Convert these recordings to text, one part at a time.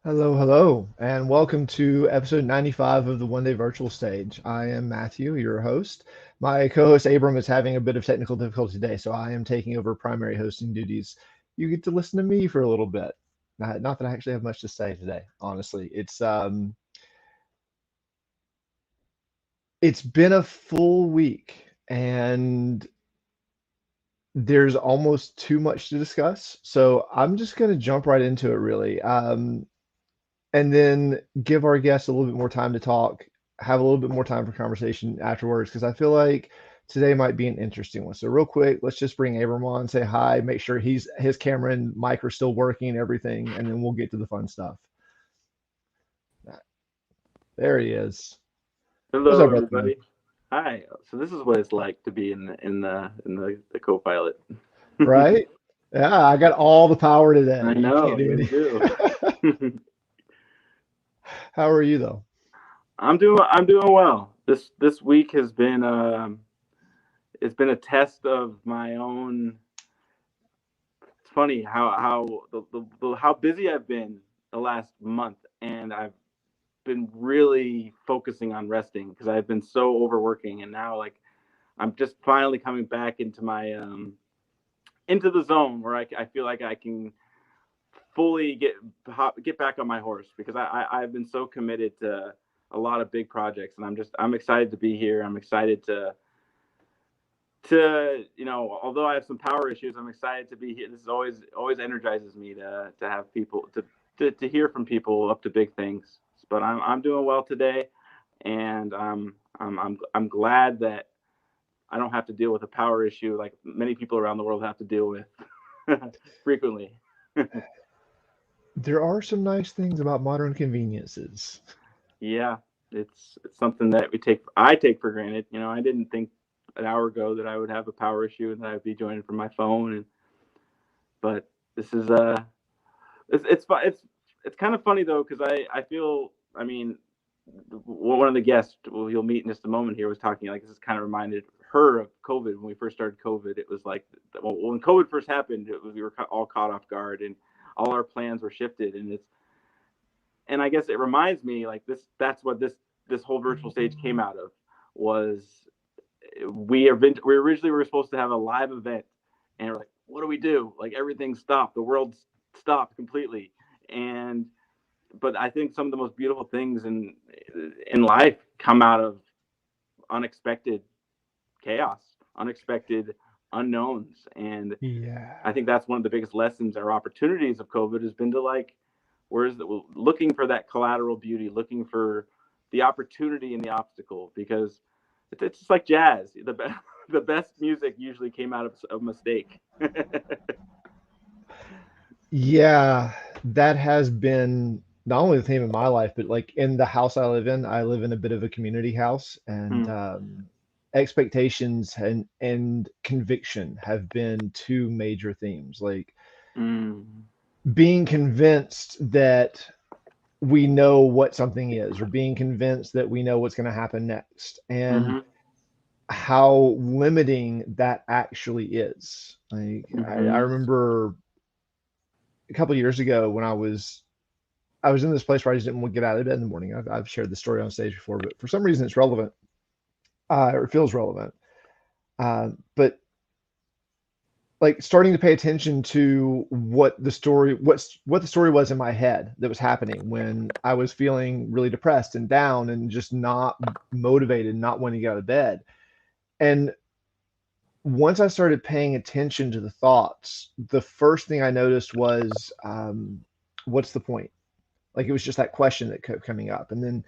Hello, hello, and welcome to episode 95 of the One Day Virtual Stage. I am Matthew, your host. My co-host Abram is having a bit of technical difficulty today, so I am taking over primary hosting duties. You get to listen to me for a little bit. Not that I actually have much to say today, honestly. It's been a full week, and there's almost too much to discuss. So I'm just going to jump right into it, really. And then give our guests a little bit more time to talk, have a little bit more time for conversation afterwards, because I feel like today might be an interesting one. So real quick, let's just bring Abram on, say hi, make sure his camera and mic are still working and everything, and then we'll get to the fun stuff. There he is. What's Hello, up, brother man? everybody. Hi. So this is what it's like to be in the co-pilot. Right? Yeah, I got all the power today. I You can't know do you do. anything. How are you though? I'm doing well. This week has been it's been a test of my own. It's funny how busy I've been the last month, and I've been really focusing on resting because I've been so overworking, and now like I'm just finally coming back into my into the zone where I feel like I can fully get back on my horse because I've been so committed to a lot of big projects, and I'm excited to be here. I'm excited to although I have some power issues, I'm excited to be here. This is always energizes me to have people to hear from people up to big things. But I'm doing well today, and I'm glad that I don't have to deal with a power issue like many people around the world have to deal with frequently. There are some nice things about modern conveniences. Yeah, it's something that I take for granted. I didn't think an hour ago that I would have a power issue and that I would be joining from my phone. But this is it's kind of funny though because I feel I mean one of the guests you'll meet in just a moment here was talking like this kind of reminded her of COVID when we first started COVID. It was like when COVID first happened, we were all caught off guard and all our plans were shifted, and I guess it reminds me like that's what this whole virtual stage came out of was we originally were supposed to have a live event, and we're like, what do we do? Like everything stopped, the world stopped completely, and but I think some of the most beautiful things in life come out of unexpected chaos, unexpected unknowns, and Yeah. I think that's one of the biggest lessons or opportunities of COVID has been to like where's the looking for that collateral beauty, looking for the opportunity in the obstacle because it's just like jazz. The best music usually came out of a mistake. Yeah, that has been not only the theme of my life, but like in the house I live in a bit of a community house, and Mm, expectations and conviction have been two major themes. Like mm, being convinced that we know what something is, or being convinced that we know what's going to happen next, and mm-hmm, how limiting that actually is. Like I mm-hmm, remember a couple of years ago when I was in this place where I just didn't want to get out of bed in the morning. I've shared the story on stage before, but for some reason it's relevant, or it feels relevant. But like starting to pay attention to what the story was in my head that was happening when I was feeling really depressed and down and just not motivated, not wanting to get out of bed. And once I started paying attention to the thoughts, the first thing I noticed was, what's the point? Like it was just that question that kept coming up. And then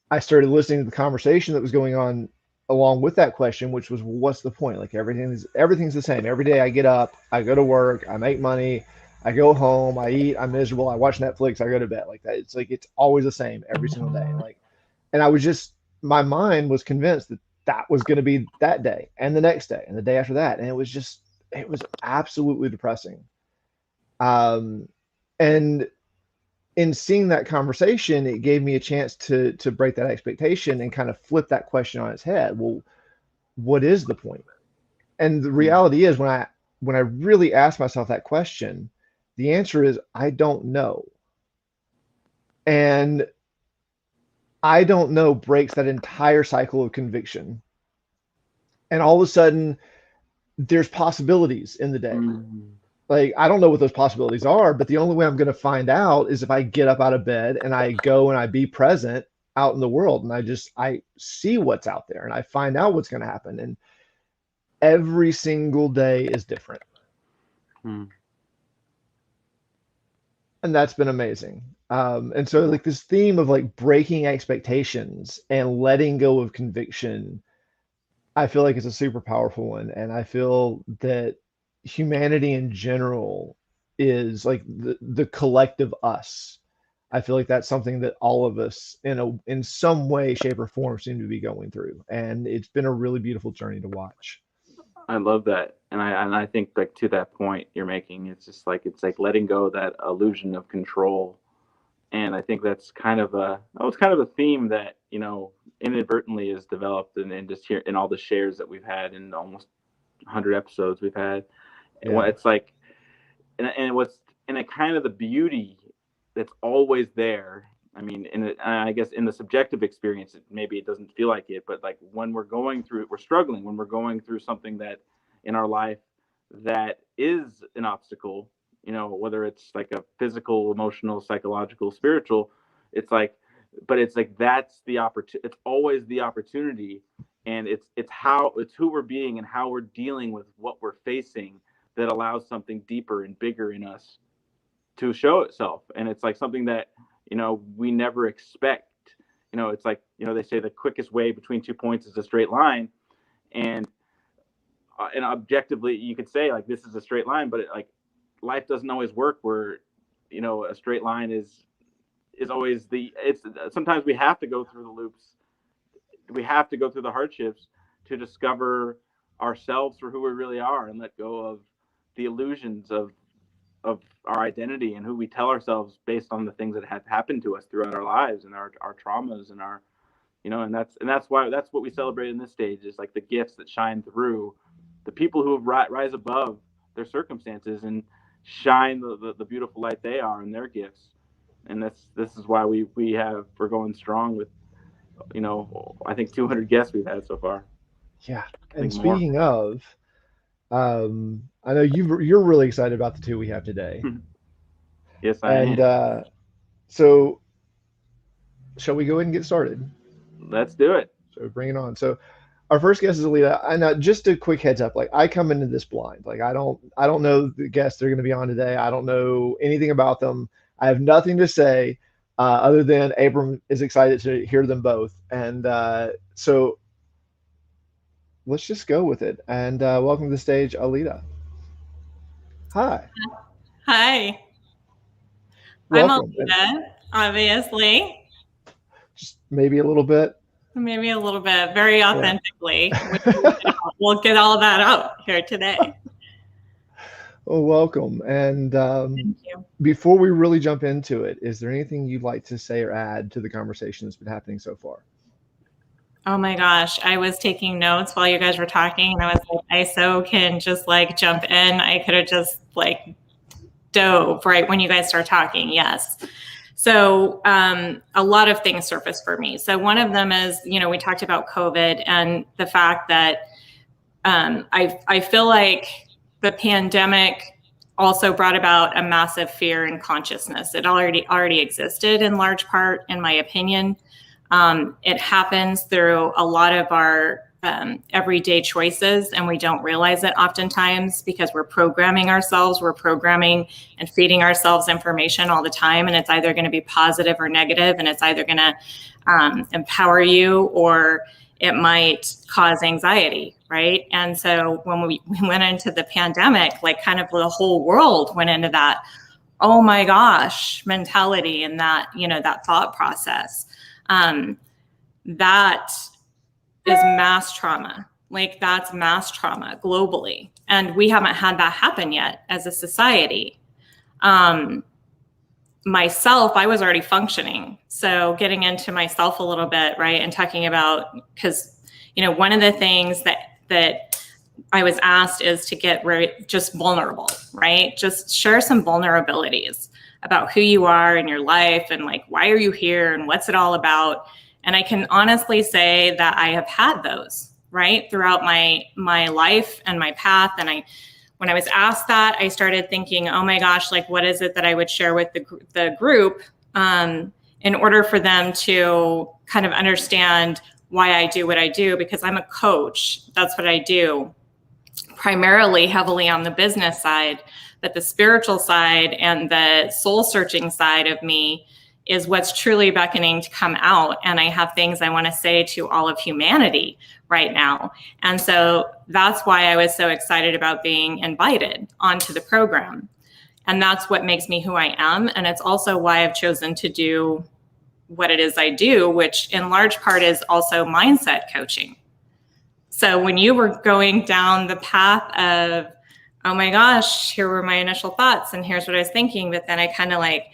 I started listening to the conversation that was going on along with that question, which was, well, what's the point? Like everything's the same. Every day I get up, I go to work, I make money, I go home, I eat, I'm miserable, I watch Netflix, I go to bed. Like that. It's like it's always the same every single day. And I was just my mind was convinced that that was going to be that day and the next day and the day after that, and it was absolutely depressing. Um, and in seeing that conversation, it gave me a chance to break that expectation and kind of flip that question on its head. Well, what is the point? And the reality is when I really ask myself that question, the answer is I don't know. And I don't know breaks that entire cycle of conviction. And all of a sudden, there's possibilities in the day. Mm. Like, I don't know what those possibilities are, but the only way I'm going to find out is if I get up out of bed and I go and I be present out in the world, and I see what's out there and I find out what's going to happen. And every single day is different. Mm. And that's been amazing. And so like this theme of like breaking expectations and letting go of conviction, I feel like it's a super powerful one. And I feel that humanity in general is like the collective us. I feel like that's something that all of us in some way, shape, or form seem to be going through. And it's been a really beautiful journey to watch. I love that, and I think like to that point you're making, it's like letting go of that illusion of control, and I think that's kind of it's kind of a theme that inadvertently is developed and just here in all the shares that we've had in almost 100 episodes we've had. And Yeah. it's like, and what's and it kind of the beauty that's always there. I mean, I guess in the subjective experience, maybe it doesn't feel like it, but like when we're struggling, when we're going through something that in our life that is an obstacle, whether it's like a physical, emotional, psychological, spiritual, it's like, but it's like that's the opportunity. It's always the opportunity, and it's who we're being and how we're dealing with what we're facing that allows something deeper and bigger in us to show itself. And it's like something that we never expect. It's like they say the quickest way between 2 points is a straight line, and objectively you could say like this is a straight line, but life doesn't always work where a straight line is always it's sometimes we have to go through the loops, we have to go through the hardships to discover ourselves for who we really are and let go of the illusions of our identity and who we tell ourselves based on the things that have happened to us throughout our lives and our traumas and our and that's what we celebrate in this stage is like the gifts that shine through the people who have rise above their circumstances and shine the beautiful light they are in their gifts. And this is why we're going strong with I think 200 guests we've had so far. Yeah. I And think more. speaking of, I know you're really excited about the two we have today. Yes, I And am. so, shall we go ahead and get started? Let's do it. So bring it on. So our first guest is Aileda. And just a quick heads up, like I come into this blind. Like I don't know the guests they're going to be on today. I don't know anything about them. I have nothing to say other than Abram is excited to hear them both. And so let's just go with it. And welcome to the stage, Aileda. Hi. Hi, I'm Welcome. And Aileda, obviously. just maybe a little bit. Maybe a little bit, very authentically. We'll get all that out here today. Well, welcome. And Thank you. before we really jump into it, is there anything you'd like to say or add to the conversation that's been happening so far? Oh my gosh, I was taking notes while you guys were talking, and I was like, I so can just like jump in. I could have just like dove right when you guys start talking. Yes. So a lot of things surfaced for me. So one of them is, we talked about COVID and the fact that I feel like the pandemic also brought about a massive fear in consciousness. It already existed in large part, in my opinion. It happens through a lot of our everyday choices, and we don't realize it oftentimes because we're programming ourselves, we're programming and feeding ourselves information all the time, and it's either going to be positive or negative, and it's either going to empower you or it might cause anxiety, right? And so when we went into the pandemic, like kind of the whole world went into that, oh my gosh, mentality and that, that thought process. That is mass trauma. Like that's mass trauma globally. And we haven't had that happen yet as a society. Myself, I was already functioning. So getting into myself a little bit, right? And talking about, because, one of the things that I was asked is to get just vulnerable, right? Just share some vulnerabilities about who you are in your life and like, why are you here and what's it all about? And I can honestly say that I have had those, right, throughout my life and my path. And when I was asked that, I started thinking, oh my gosh, like, what is it that I would share with the group in order for them to kind of understand why I do what I do, because I'm a coach. That's what I do, primarily heavily on the business side, but the spiritual side and the soul searching side of me is what's truly beckoning to come out. And I have things I want to say to all of humanity right now. And so that's why I was so excited about being invited onto the program. And that's what makes me who I am. And it's also why I've chosen to do what it is I do, which in large part is also mindset coaching. So when you were going down the path of, oh my gosh, here were my initial thoughts and here's what I was thinking, but then I kind of like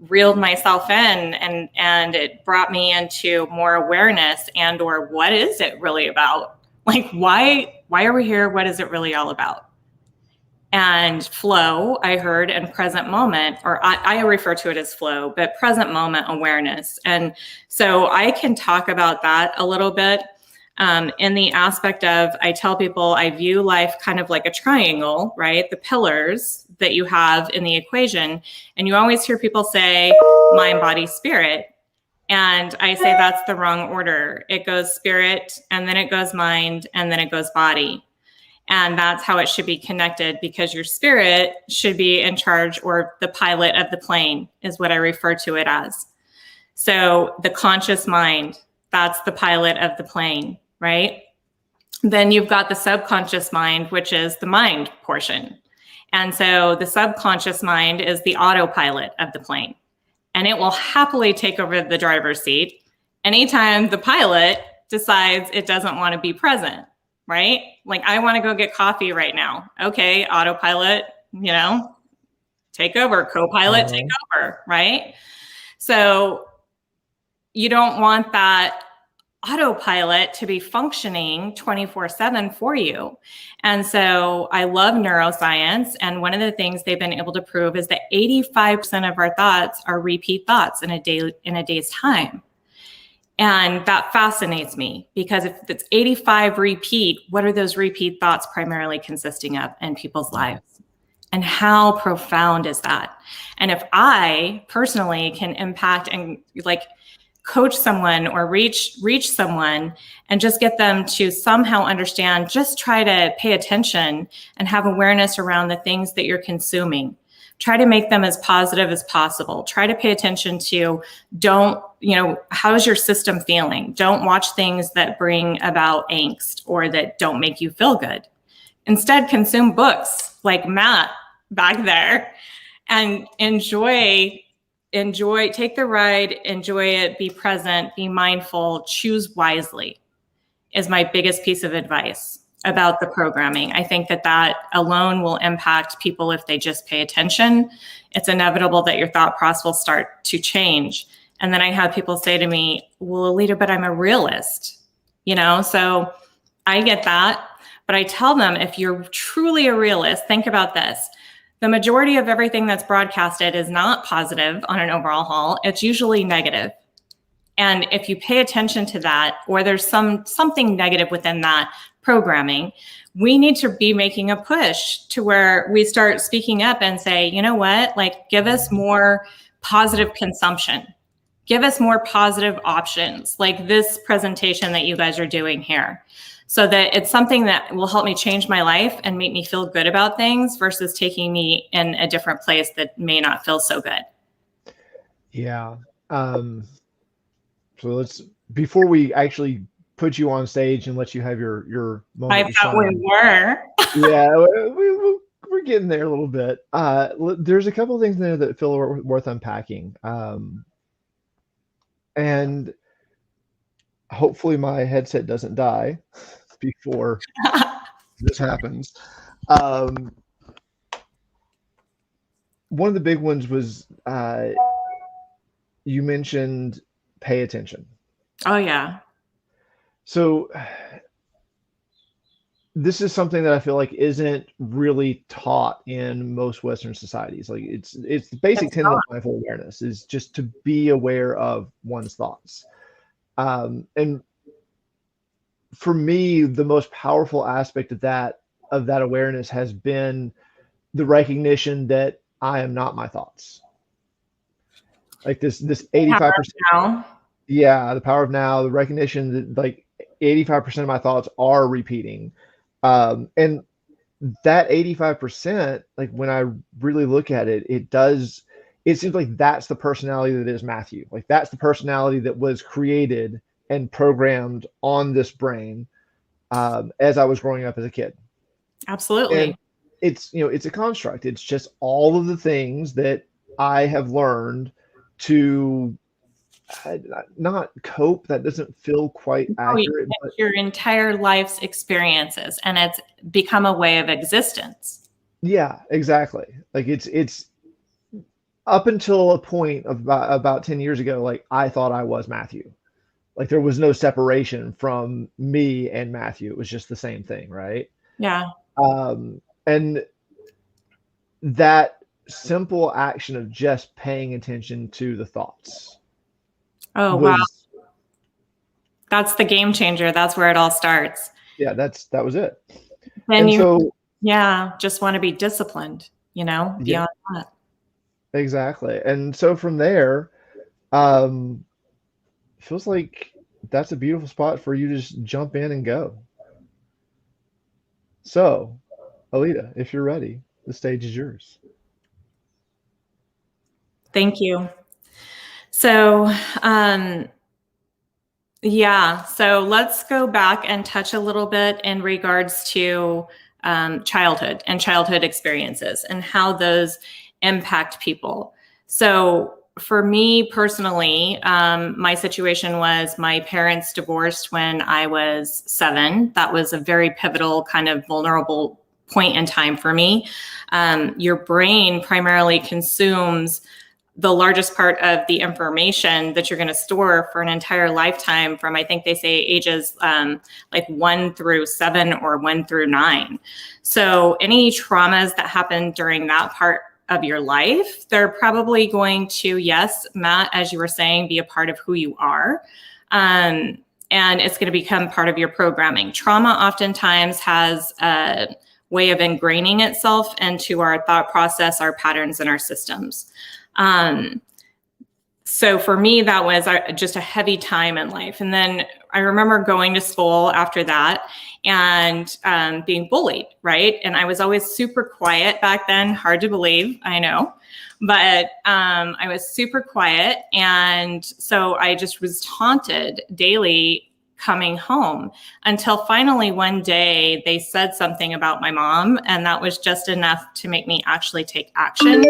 reeled myself in and it brought me into more awareness and or what is it really about? Like, why are we here? What is it really all about? And flow, I heard, and present moment, or I refer to it as flow, but present moment awareness. And so I can talk about that a little bit in the aspect of, I tell people I view life kind of like a triangle, right? The pillars that you have in the equation. And you always hear people say mind, body, spirit. And I say that's the wrong order. It goes spirit, and then it goes mind, and then it goes body. And that's how it should be connected, because your spirit should be in charge, or the pilot of the plane is what I refer to it as. So the conscious mind, that's the pilot of the plane, right? Then you've got the subconscious mind, which is the mind portion. And so the subconscious mind is the autopilot of the plane. And it will happily take over the driver's seat anytime the pilot decides it doesn't want to be present. Right? Like, I want to go get coffee right now. Okay, autopilot, take over. Co-pilot, take over, right? So you don't want that autopilot to be functioning 24/7 for you. And so I love neuroscience. And one of the things they've been able to prove is that 85% of our thoughts are repeat thoughts in a day's time. And that fascinates me, because if it's 85 repeat, what are those repeat thoughts primarily consisting of in people's lives? And how profound is that? And if I personally can impact and like coach someone or reach someone and just get them to somehow understand, just try to pay attention and have awareness around the things that you're consuming. Try to make them as positive as possible. Try to pay attention to, how's your system feeling? Don't watch things that bring about angst or that don't make you feel good. Instead, consume books like Matt back there and enjoy, take the ride, enjoy it, be present, be mindful, choose wisely is my biggest piece of advice about the programming. I think that alone will impact people if they just pay attention. It's inevitable that your thought process will start to change. And then I have people say to me, well, Aileda, but I'm a realist, so I get that. But I tell them, if you're truly a realist, think about this. The majority of everything that's broadcasted is not positive on an overall haul. It's usually negative. And if you pay attention to that, or there's something negative within that programming, we need to be making a push to where we start speaking up and say, you know what, like, give us more positive consumption. Give us more positive options, like this presentation that you guys are doing here, so that it's something that will help me change my life and make me feel good about things versus taking me in a different place that may not feel so good. Yeah. So before we actually put you on stage and let you have your moment. I thought we were. Yeah, we're getting there a little bit. There's a couple of things there that feel worth unpacking. And hopefully my headset doesn't die before this happens. One of the big ones was you mentioned pay attention. Oh, yeah. So this is something that I feel like isn't really taught in most Western societies. Like it's the basic tenet of mindful awareness is just to be aware of one's thoughts. And for me, the most powerful aspect of that awareness has been the recognition that I am not my thoughts. Like this 85%. Yeah, the power of now, the recognition that like 85% of my thoughts are repeating. And that 85%, like when I really look at it, it seems like that's the personality that is Matthew. Like that's the personality that was created and programmed on this brain as I was growing up as a kid. Absolutely. And it's a construct. It's just all of the things that I have learned to not cope. That doesn't feel quite accurate. But your entire life's experiences, and it's become a way of existence. Yeah, exactly. Like it's up until a point of about 10 years ago, like I thought I was Matthew. Like there was no separation from me and Matthew. It was just the same thing, right? Yeah. And that simple action of just paying attention to the thoughts. Oh, wow. That's the game changer. That's where it all starts. Yeah, that was it. Then just want to be disciplined, beyond that. Exactly. And so from there, feels like that's a beautiful spot for you to just jump in and go. So, Aileda, if you're ready, the stage is yours. Thank you. So, so let's go back and touch a little bit in regards to childhood and childhood experiences and how those impact people. So for me personally, my situation was my parents divorced when I was 7. That was a very pivotal, kind of vulnerable point in time for me. Your brain primarily consumes the largest part of the information that you're going to store for an entire lifetime from, I think they say ages like 1 through 7 or 1 through 9. So any traumas that happen during that part of your life, they're probably going to, yes, Matt, as you were saying, be a part of who you are. And it's going to become part of your programming. Trauma oftentimes has a way of ingraining itself into our thought process, our patterns, and our systems. So for me, that was just a heavy time in life. And then I remember going to school after that and being bullied, right? And I was always super quiet back then. Hard to believe, I know. But I was super quiet. And so I just was taunted daily coming home until finally one day they said something about my mom, and that was just enough to make me actually take action.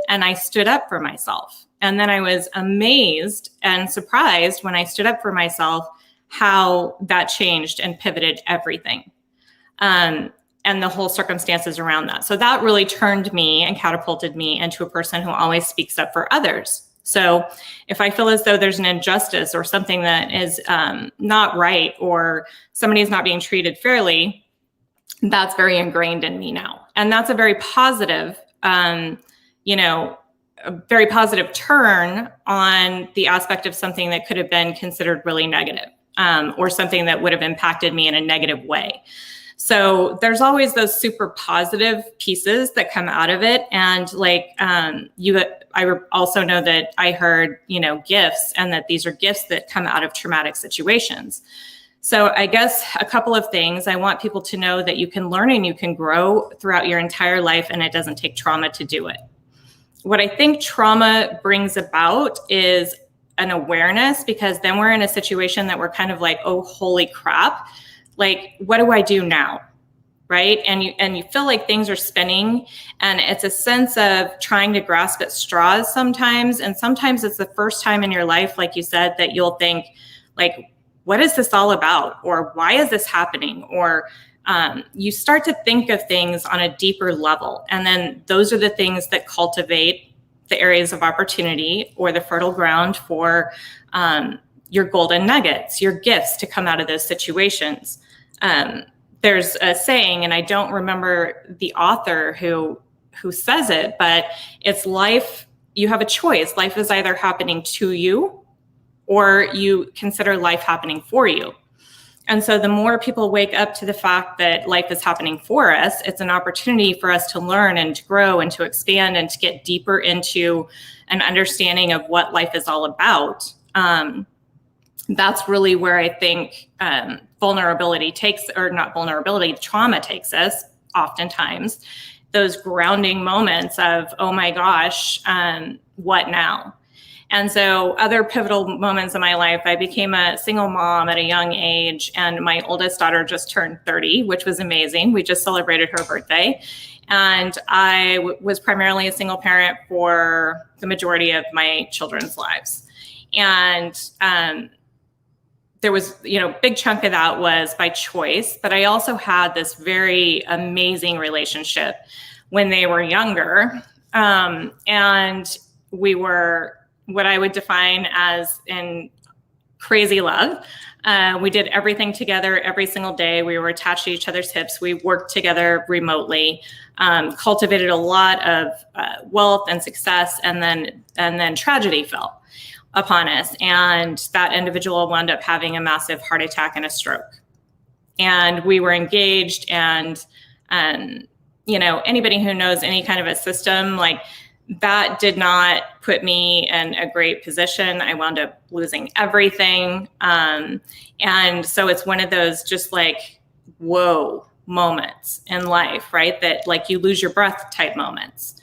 And I stood up for myself. And then I was amazed and surprised when I stood up for myself how that changed and pivoted everything. And the whole circumstances around that. So that really turned me and catapulted me into a person who always speaks up for others. So if I feel as though there's an injustice or something that is not right, or somebody is not being treated fairly, that's very ingrained in me now. And that's a very positive, a very positive turn on the aspect of something that could have been considered really negative, or something that would have impacted me in a negative way. So there's always those super positive pieces that come out of it. And like I also know that I heard, gifts, and that these are gifts that come out of traumatic situations. So I guess a couple of things. I want people to know that you can learn and you can grow throughout your entire life, and it doesn't take trauma to do it. What I think trauma brings about is an awareness, because then we're in a situation that we're kind of like, oh, holy crap. Like, what do I do now? Right? And you feel like things are spinning, and it's a sense of trying to grasp at straws sometimes. And sometimes it's the first time in your life, like you said, that you'll think like, what is this all about? Or why is this happening? Or you start to think of things on a deeper level. And then those are the things that cultivate the areas of opportunity or the fertile ground for your golden nuggets, your gifts to come out of those situations. there's a saying, and I don't remember the author who says it, but it's life. You have a choice. Life is either happening to you, or you consider life happening for you. And so the more people wake up to the fact that life is happening for us, it's an opportunity for us to learn and to grow and to expand and to get deeper into an understanding of what life is all about. That's really where I think vulnerability takes, or not vulnerability, trauma takes us oftentimes. Those grounding moments of, oh my gosh, what now? And so other pivotal moments in my life, I became a single mom at a young age, and my oldest daughter just turned 30, which was amazing. We just celebrated her birthday. And I was primarily a single parent for the majority of my children's lives. And there was, big chunk of that was by choice, but I also had this very amazing relationship when they were younger. And we were what I would define as in crazy love. We did everything together every single day. We were attached to each other's hips. We worked together remotely, cultivated a lot of wealth and success, and then tragedy fell upon us. And that individual wound up having a massive heart attack and a stroke. And we were engaged, and anybody who knows any kind of a system, like, that did not put me in a great position. I wound up losing everything. And so it's one of those just like, whoa moments in life, right? That like you lose your breath type moments.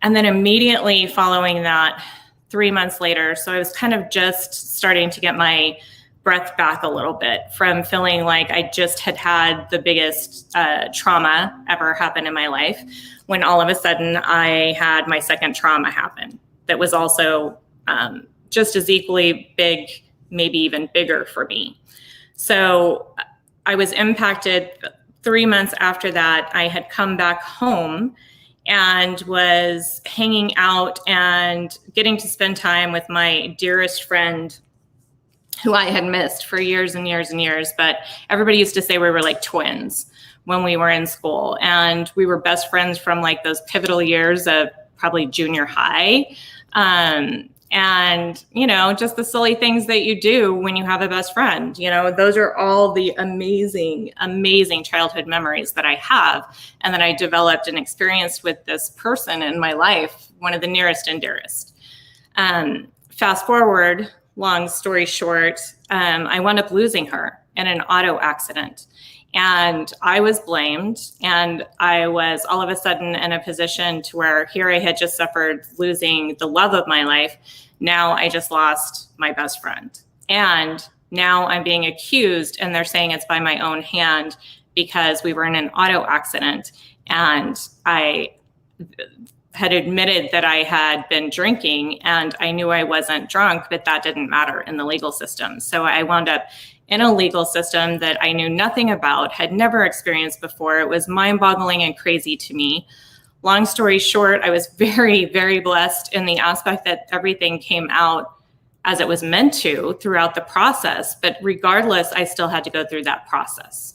And then immediately following that, 3 months later, so I was kind of just starting to get my breath back a little bit from feeling like I just had the biggest trauma ever happen in my life, when all of a sudden I had my second trauma happen that was also just as equally big, maybe even bigger for me. So I was impacted 3 months after that. I had come back home and was hanging out and getting to spend time with my dearest friend, who I had missed for years and years and years. But everybody used to say we were like twins when we were in school. And we were best friends from like those pivotal years of probably junior high. And, just the silly things that you do when you have a best friend, those are all the amazing, amazing childhood memories that I have, and that I developed and experienced with this person in my life, one of the nearest and dearest. Fast forward, long story short, I wound up losing her in an auto accident. And I was blamed, and I was all of a sudden in a position to where here I had just suffered losing the love of my life. Now I just lost my best friend. And now I'm being accused, and they're saying it's by my own hand because we were in an auto accident. And I had admitted that I had been drinking, and I knew I wasn't drunk, but that didn't matter in the legal system. So I wound up in a legal system that I knew nothing about, had never experienced before. It was mind-boggling and crazy to me. Long story short, I was very, very blessed in the aspect that everything came out as it was meant to throughout the process. But regardless, I still had to go through that process.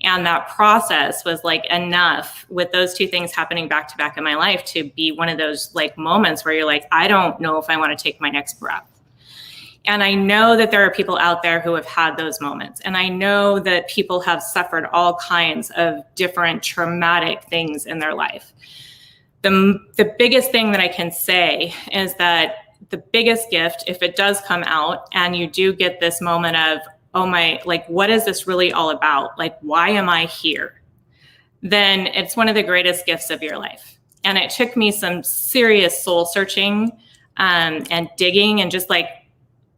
And that process was like enough, with those two things happening back to back in my life, to be one of those like moments where you're like, I don't know if I want to take my next breath. And I know that there are people out there who have had those moments. And I know that people have suffered all kinds of different traumatic things in their life. The biggest thing that I can say is that the biggest gift, if it does come out and you do get this moment of, oh my, like, what is this really all about? Like, why am I here? Then it's one of the greatest gifts of your life. And it took me some serious soul searching and digging, and just like,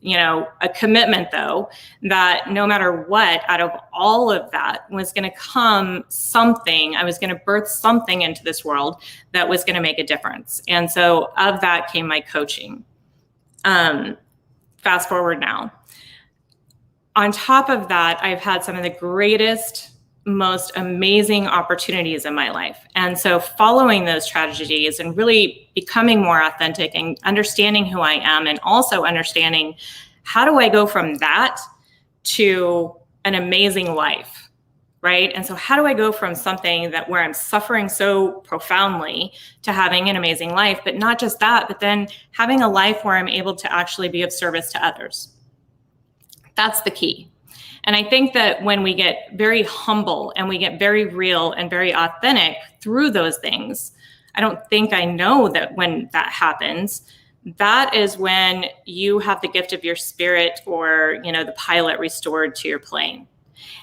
a commitment, though, that no matter what, out of all of that was going to come something. I was going to birth something into this world that was going to make a difference. And so of that came my coaching. Fast forward now. On top of that, I've had some of the greatest, most amazing opportunities in my life. And so following those tragedies and really becoming more authentic and understanding who I am, and also understanding how do I go from that to an amazing life? right? And so how do I go from something that where I'm suffering so profoundly to having an amazing life, but not just that, but then having a life where I'm able to actually be of service to others? That's the key. And I think that when we get very humble and we get very real and very authentic through those things, I don't think I know that when that happens, that is when you have the gift of your spirit, or, you know, the pilot restored to your plane.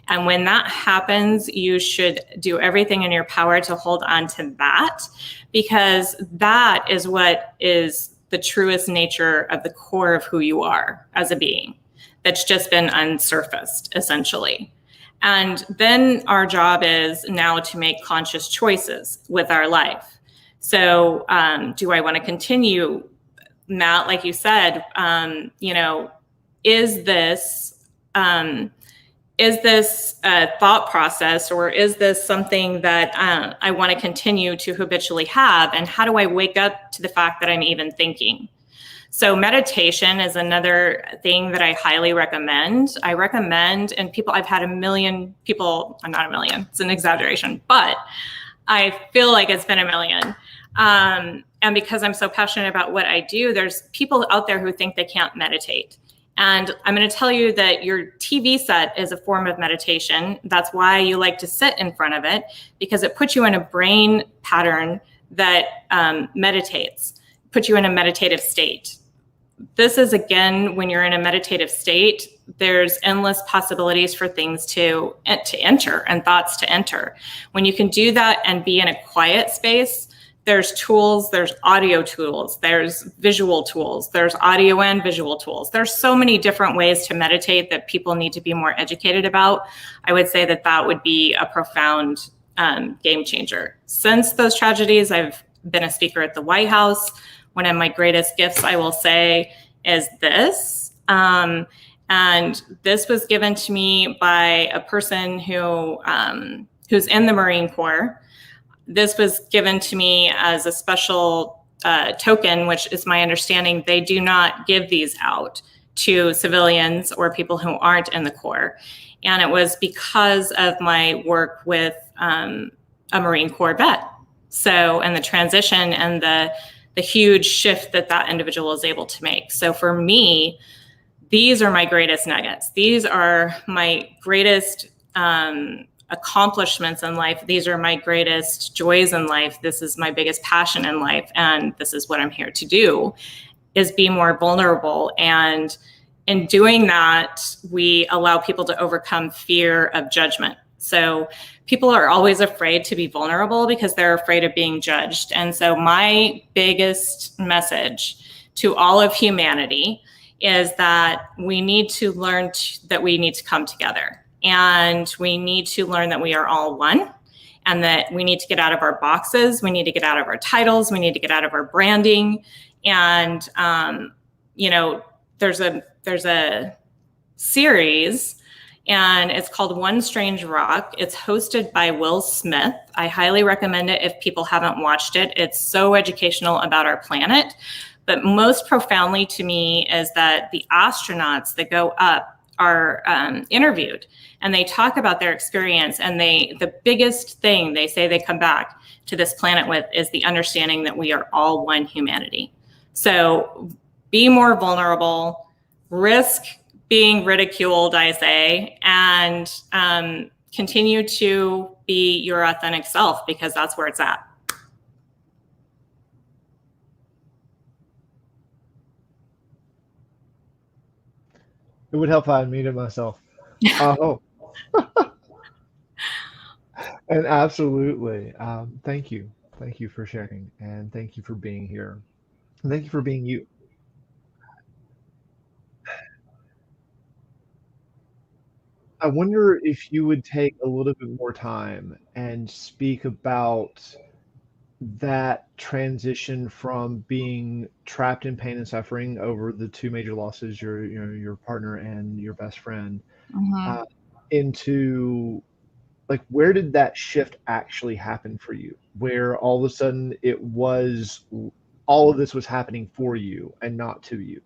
And when that happens, you should do everything in your power to hold on to that, because that is what is the truest nature of the core of who you are as a being, that's just been unsurfaced, essentially. And then our job is now to make conscious choices with our life. So do I want to continue, Matt, like you said, you know, is this thought process, or is this something that I want to continue to habitually have? And how do I wake up to the fact that I'm even thinking? So meditation is another thing that I highly recommend. I recommend, and people, I've had a million people, not a million, it's an exaggeration, but I feel like it's been a million. And because I'm so passionate about what I do, there's people out there who think they can't meditate. And I'm going to tell you that your TV set is a form of meditation. That's why you like to sit in front of it, because it puts you in a brain pattern that meditates, puts you in a meditative state. This is, again, when you're in a meditative state, there's endless possibilities for things to enter and thoughts to enter. When you can do that and be in a quiet space, there's tools, there's audio tools, there's visual tools, there's audio and visual tools. There's so many different ways to meditate that people need to be more educated about. I would say that that would be a profound game changer. Since those tragedies, I've been a speaker at the White House. One of my greatest gifts, I will say, is this. And this was given to me by a person who's in the Marine Corps. This was given to me as a special token, which is my understanding they do not give these out to civilians or people who aren't in the Corps. And it was because of my work with a Marine Corps vet. So, and the transition and the huge shift that that individual is able to make. So for me, these are my greatest nuggets. These are my greatest accomplishments in life. These are my greatest joys in life. This is my biggest passion in life. And this is what I'm here to do, is be more vulnerable. And in doing that, we allow people to overcome fear of judgment. So people are always afraid to be vulnerable because they're afraid of being judged. And so my biggest message to all of humanity is that we need to learn that we need to come together, and we need to learn that we are all one, and that we need to get out of our boxes. We need to get out of our titles. We need to get out of our branding. And, you know, there's a series, and it's called One Strange Rock. It's hosted by Will Smith. I highly recommend it if people haven't watched it. It's so educational about our planet. But most profoundly to me is that the astronauts that go up are interviewed, and they talk about their experience. And the biggest thing they say they come back to this planet with is the understanding that we are all one humanity. So be more vulnerable, risk being ridiculed, I say, and continue to be your authentic self, because that's where it's at. It would help if I unmuted myself. Oh, and absolutely. Thank you. Thank you for sharing, and thank you for being here. And thank you for being you. I wonder if you would take a little bit more time and speak about that transition from being trapped in pain and suffering over the two major losses, your partner and your best friend, Mm-hmm. uh, into, like, where did that shift actually happen for you? Where all of a sudden all of this was happening for you and not to you.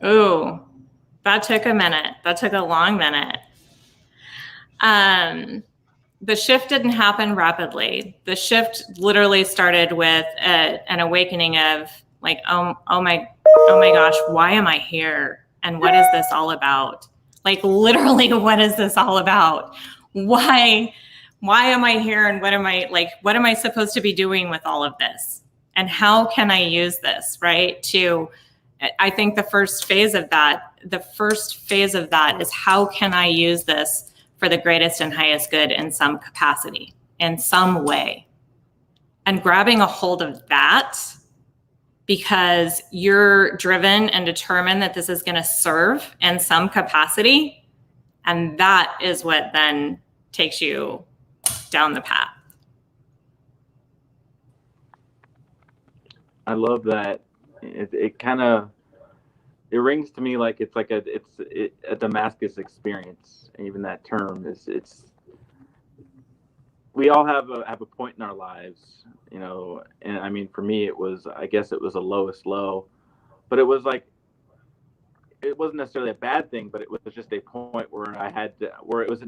Ooh, that took a minute. That took a long minute. The shift didn't happen rapidly. The shift literally started with an awakening of like, oh my gosh, why am I here? And what is this all about? Like literally, what is this all about? Why am I here? And what am I supposed to be doing with all of this? And how can I use this, right? I think the first phase of that is how can I use this for the greatest and highest good in some capacity, in some way. And grabbing a hold of that because you're driven and determined that this is going to serve in some capacity. And that is what then takes you down the path. I love that. It kind of, it rings to me like it's like a Damascus experience. And even that term it's we all have a point in our lives, you know. And I mean, for me, I guess it was a lowest low, but it was like, it wasn't necessarily a bad thing, but it was just a point where where it was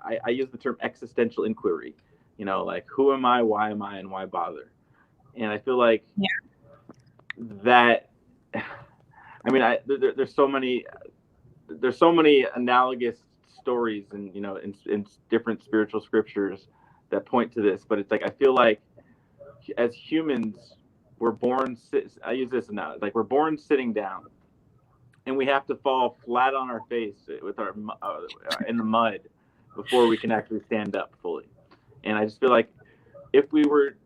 I use the term existential inquiry, you know, like who am I, why am I, and why bother? And I feel like that, I mean, there's so many analogous stories and, you know, in different spiritual scriptures that point to this, but it's like, I feel like as humans, we're born, I use this now, like we're born sitting down, and we have to fall flat on our face with our in the mud before we can actually stand up fully. And I just feel like if we were,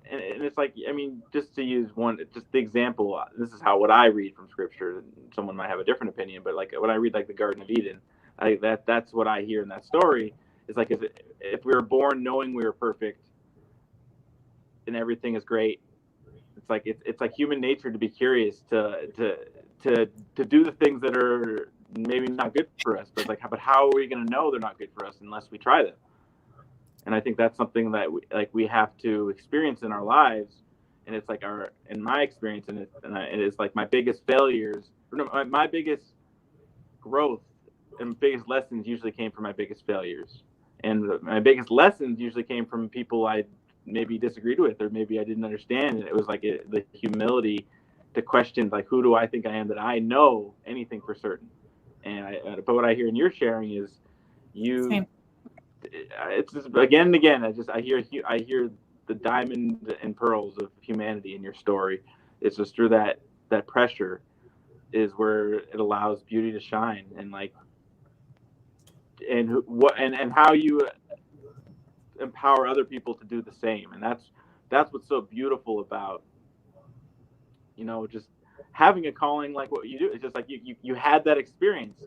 and it's like, I mean, just to use just the example, this is what I read from scripture. Someone might have a different opinion, but like when I read like the Garden of Eden, that's what I hear in that story. It's like, if we were born knowing we were perfect and everything is great, it's like human nature to be curious, to do the things that are maybe not good for us, but but how are we going to know they're not good for us unless we try them? And I think that's something that we have to experience in our lives. And it's like in my experience, and it's like my biggest failures, my biggest growth and biggest lessons usually came from my biggest failures. And my biggest lessons usually came from people I maybe disagreed with, or maybe I didn't understand. And it was like the humility to question, like, who do I think I am that I know anything for certain? And but what I hear in your sharing is Same. It's just again and again, I hear the diamond and pearls of humanity in your story. It's just through that pressure is where it allows beauty to shine, and and how you empower other people to do the same. And that's what's so beautiful about, you know, just having a calling like what you do. It's just like you had that experience,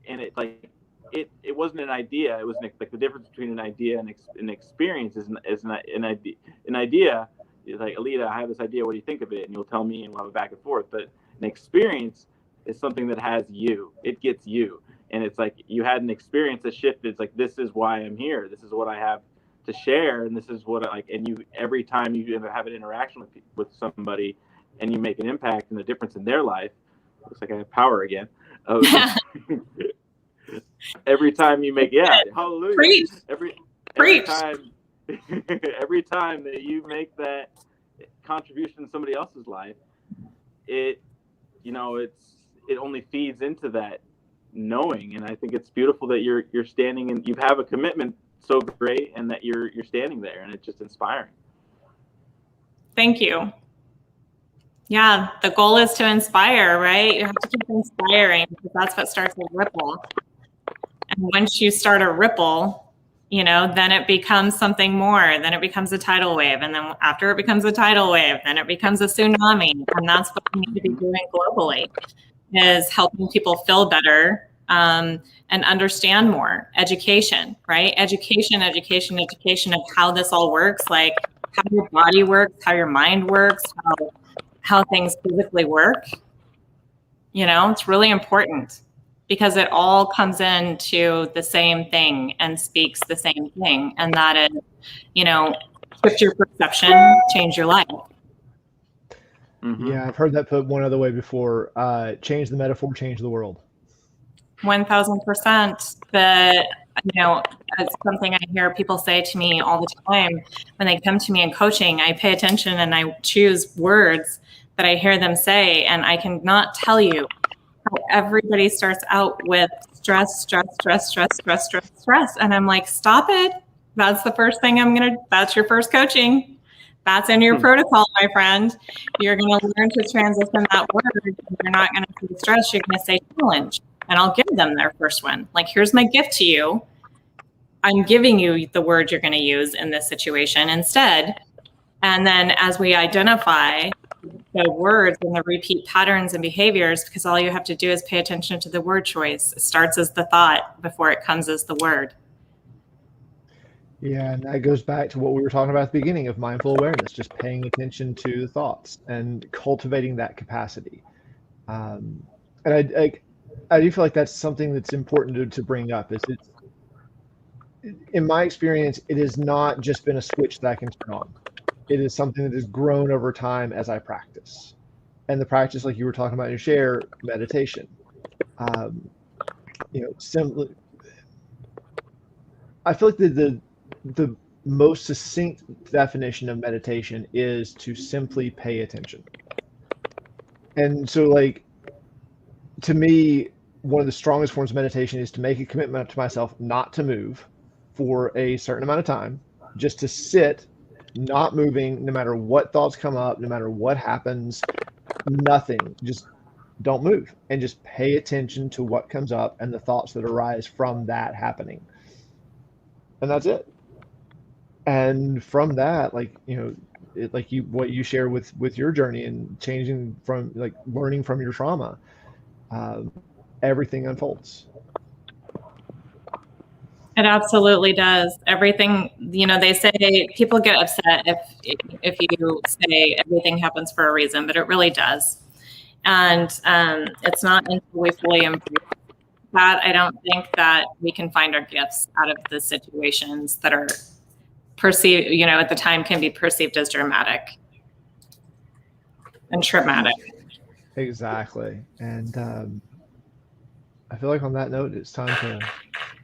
and it wasn't an idea. It was like the difference between an idea and an experience is an idea. An idea is like, Aileda, I have this idea. What do you think of it? And you'll tell me, and we'll have a back and forth. But an experience is something that has you. It gets you. And it's like you had an experience that shifted. It's like, this is why I'm here. This is what I have to share, and this is what and you, every time you have an interaction with somebody, and you make an impact and a difference in their life. Looks like I have power again. Every time you make, hallelujah. Preach. Every time every time that you make that contribution to somebody else's life, it only feeds into that knowing. And I think it's beautiful that you're standing, and you have a commitment so great, and that you're standing there, and it's just inspiring. Thank you. Yeah, the goal is to inspire, right? You have to keep inspiring, because that's what starts a ripple. And once you start a ripple, you know, then it becomes something more. Then it becomes a tidal wave. And then after it becomes a tidal wave, then it becomes a tsunami. And that's what we need to be doing globally, is helping people feel better and understand more. Education, right? Education of how this all works, like how your body works, how your mind works, how things physically work. You know, it's really important, because it all comes into the same thing and speaks the same thing. And that is, you know, shift your perception, change your life. Mm-hmm. Yeah, I've heard that put one other way before. Change the metaphor, change the world. 1000%. you know, it's something I hear people say to me all the time when they come to me in coaching. I pay attention and I choose words that I hear them say, and I cannot tell you how everybody starts out with stress, stress, stress, stress, stress, stress, stress. And I'm like, stop it. That's the first thing that's your first coaching. That's in your protocol, my friend. You're going to learn to transition that word. You're not going to say stress. You're going to say challenge. And I'll give them their first one. Like, here's my gift to you. I'm giving you the word you're going to use in this situation instead. And then as we identify the words and the repeat patterns and behaviors, because all you have to do is pay attention to the word choice. It starts as the thought before it comes as the word. Yeah, and that goes back to what we were talking about at the beginning of mindful awareness, just paying attention to the thoughts and cultivating that capacity. And I do feel like that's something that's important to bring up. It's in my experience, it has not just been a switch that I can turn on. It is something that has grown over time as I practice. And the practice, like you were talking about in your share, meditation. Simply, I feel like the most succinct definition of meditation is to simply pay attention. And so, like, to me, one of the strongest forms of meditation is to make a commitment to myself not to move for a certain amount of time, just to sit, not moving, no matter what thoughts come up, no matter what happens, nothing, just don't move and just pay attention to what comes up and the thoughts that arise from that happening. And that's it. And from that, like, what you share with your journey and changing from, like, learning from your trauma, everything unfolds. It absolutely does. Everything, they say people get upset if you say everything happens for a reason, but it really does. And it's not until we fully embrace that, I don't think that we can find our gifts out of the situations that are perceived, at the time can be perceived as dramatic and traumatic. Exactly. And I feel like on that note, it's time to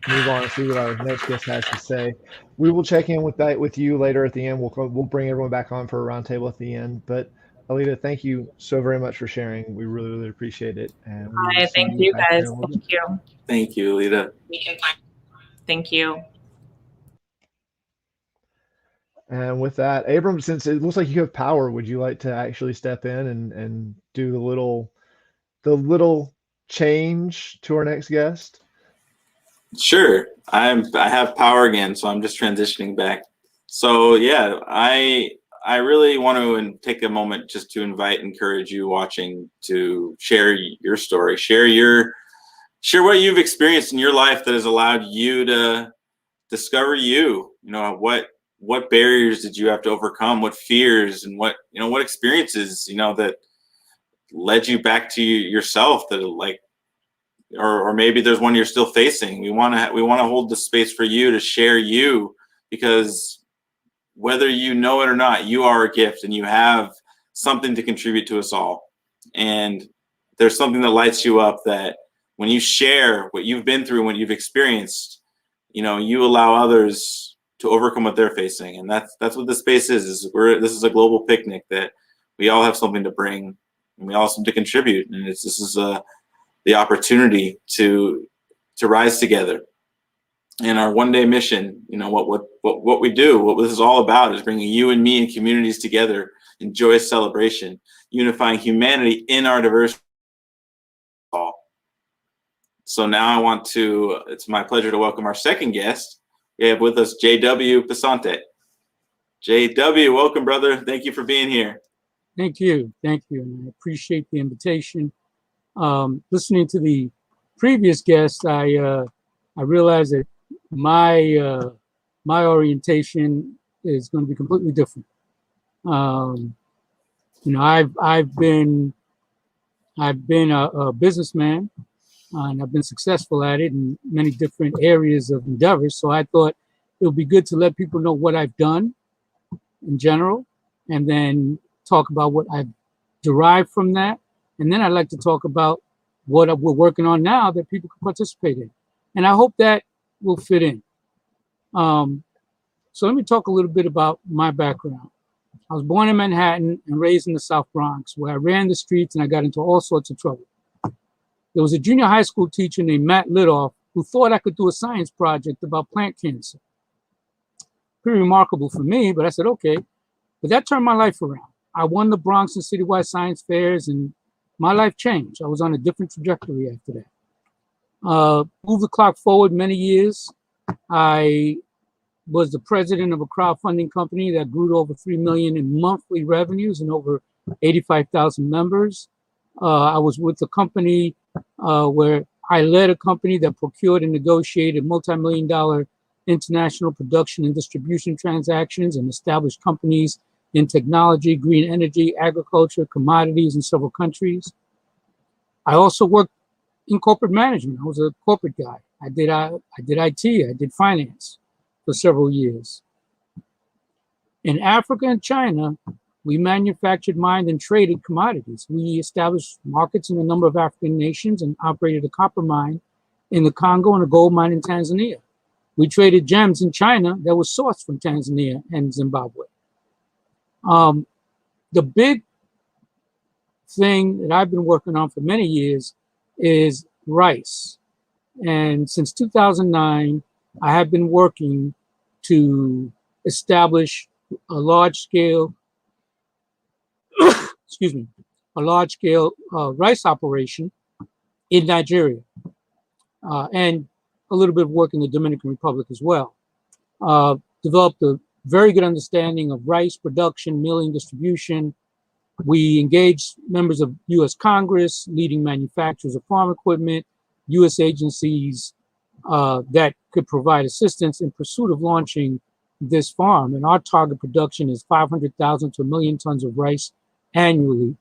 move on and see what our next guest has to say. We will check in with you later at the end. We'll bring everyone back on for a roundtable at the end. But Aileda, thank you so very much for sharing. We really, really appreciate it. And thank you guys. Thank you. Thank you, Aileda. Thank you. And with that, Abram, since it looks like you have power, would you like to actually step in and do the little change to our next guest? Sure. I have power again, so I'm just transitioning back. So yeah, I really want to take a moment just to encourage you watching to share your story, share what you've experienced in your life that has allowed you to discover you. What barriers did you have to overcome? What fears and what experiences that led you back to yourself that or maybe there's one you're still facing. We want to hold the space for you to share you, because whether you know it or not, you are a gift and you have something to contribute to us all. And there's something that lights you up, that when you share what you've been through, what you've experienced, you allow others to overcome what they're facing. And that's what this space is. This is a global picnic that we all have something to bring and we all have something to contribute. And this is the opportunity to rise together. And our one-day mission, what we do, what this is all about, is bringing you and me and communities together in joyous celebration, unifying humanity in our diversity. So now it's my pleasure to welcome our second guest. We have with us JW Pesante. JW, welcome, brother. Thank you for being here. Thank you. And I appreciate the invitation. Listening to the previous guest, I realized that my orientation is going to be completely different. I've been a businessman, and I've been successful at it in many different areas of endeavors. So I thought it would be good to let people know what I've done in general, and then talk about what I've derived from that. And then I'd like to talk about what we're working on now that people can participate in. And I hope that, will fit in. So let me talk a little bit about my background. I was born in Manhattan and raised in the South Bronx, where I ran the streets and I got into all sorts of trouble. There was a junior high school teacher named Matt Lidoff who thought I could do a science project about plant cancer. Pretty remarkable for me, but I said, okay. But that turned my life around. I won the Bronx and citywide science fairs, and my life changed. I was on a different trajectory after that. Move the clock forward many years. I was the president of a crowdfunding company that grew to over $3 million in monthly revenues and over 85,000 members. I was with a company where I led a company that procured and negotiated multi-million-dollar international production and distribution transactions and established companies in technology, green energy, agriculture, commodities in several countries. I also worked in corporate management. I was a corporate guy. I did IT, I did finance for several years. In Africa and China, we manufactured, mined, and traded commodities. We established markets in a number of African nations and operated a copper mine in the Congo and a gold mine in Tanzania. We traded gems in China that was sourced from Tanzania and Zimbabwe. The big thing that I've been working on for many years is rice. And since 2009, I have been working to establish a large-scale, excuse me, a large-scale rice operation in Nigeria, and a little bit of work in the Dominican Republic as well. Developed a very good understanding of rice production, milling, distribution. We engaged members of U.S. Congress, leading manufacturers of farm equipment, U.S. agencies that could provide assistance in pursuit of launching this farm. And our target production is 500,000 to 1 million tons of rice annually.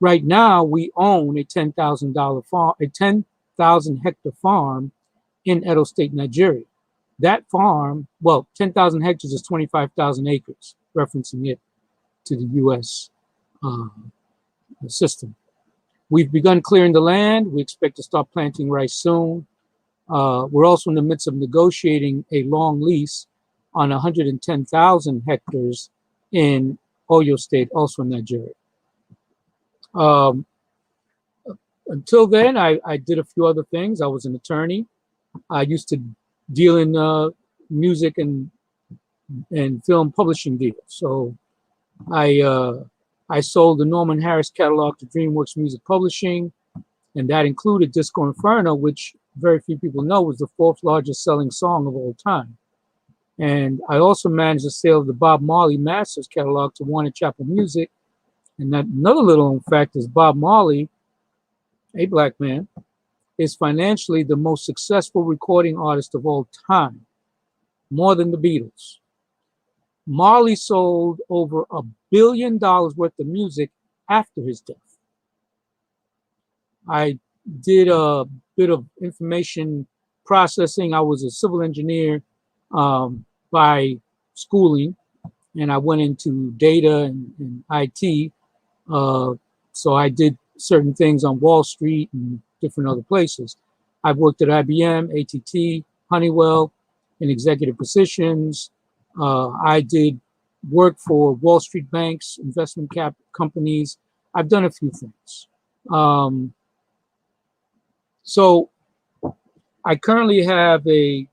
Right now, we own a $10,000 farm, a 10,000 hectare farm in Edo State, Nigeria. That farm, well, 10,000 hectares is 25,000 acres, referencing it to the U.S. System. We've begun clearing the land. We expect to start planting rice soon. We're also in the midst of negotiating a long lease on 110,000 hectares in Oyo State, also in Nigeria. Until then, I did a few other things. I was an attorney. I used to deal in music and film publishing deals. So I sold the Norman Harris catalog to DreamWorks Music Publishing, and that included Disco Inferno, which very few people know was the 4th largest selling song of all time. And I also managed the sale of the Bob Marley Masters catalog to Warner Chappell Music. And that another little known fact is Bob Marley, a black man, is financially the most successful recording artist of all time, more than the Beatles. Marley sold over $1 billion worth of music after his death. I did a bit of information processing. I was a civil engineer by schooling, and I went into data and IT. So I did certain things on Wall Street and different other places. I've worked at IBM, AT&T, Honeywell in executive positions. I did work for Wall Street banks, investment companies. I've done a few things. So I currently have a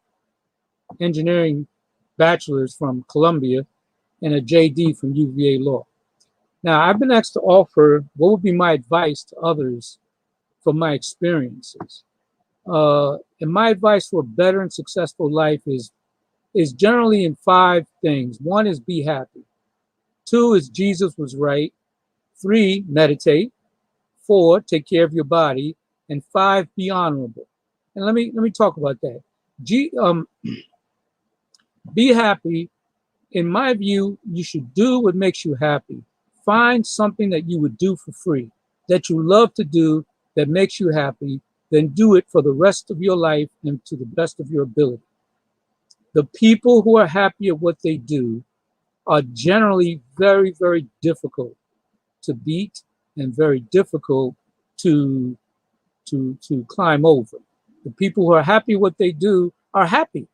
engineering bachelor's from Columbia and a JD from UVA Law. Now, I've been asked to offer what would be my advice to others from my experiences. And my advice for a better and successful life is generally in 5 things. 1 is be happy. 2 is Jesus was right. 3, meditate. 4, take care of your body. And 5, be honorable. And let me talk about that. Be happy. In my view, you should do what makes you happy. Find something that you would do for free, that you love to do, that makes you happy, then do it for the rest of your life and to the best of your ability. The people who are happy at what they do are generally very, very difficult to beat and very difficult to climb over. The people who are happy at what they do are happy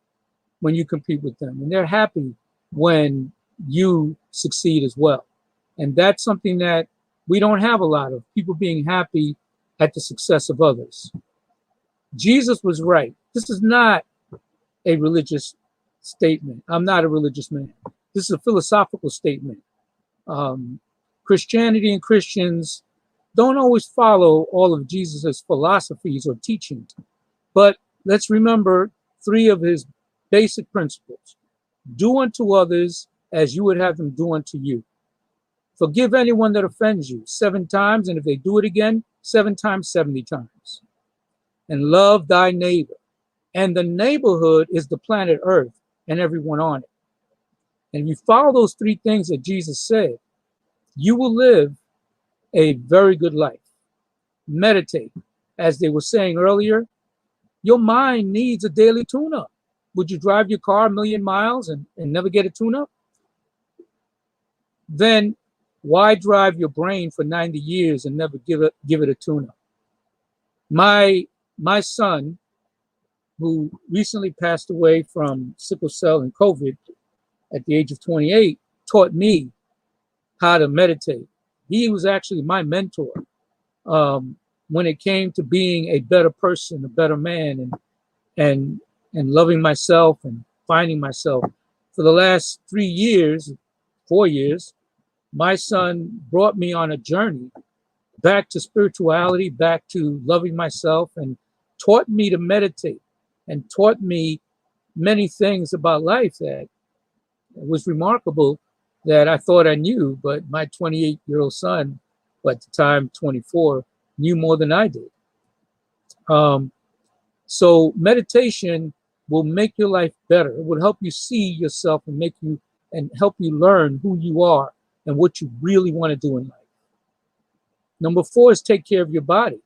when you compete with them, and they're happy when you succeed as well. And that's something that we don't have a lot of, people being happy at the success of others. Jesus was right. This is not a religious statement. I'm not a religious man. This is a philosophical statement. Christianity and Christians don't always follow all of Jesus's philosophies or teachings, but let's remember 3 of his basic principles. Do unto others as you would have them do unto you. Forgive anyone that offends you 7 times, and if they do it again, 7 times, 70 times. And love thy neighbor. And the neighborhood is the planet Earth and everyone on it. And if you follow those 3 things that Jesus said, you will live a very good life. Meditate. As they were saying earlier, your mind needs a daily tune-up. Would you drive your car 1,000,000 miles and never get a tune-up? Then why drive your brain for 90 years and never give it a tune-up? My son, who recently passed away from sickle cell and COVID at the age of 28, taught me how to meditate. He was actually my mentor when it came to being a better person, a better man, and loving myself and finding myself. For the last 3 years, 4 years, my son brought me on a journey back to spirituality, back to loving myself, and taught me to meditate and taught me many things about life that was remarkable that I thought I knew, but my 28-year-old son, who at the time 24, knew more than I did. So meditation will make your life better. It will help you see yourself and help you learn who you are and what you really want to do in life. Number 4 is take care of your body.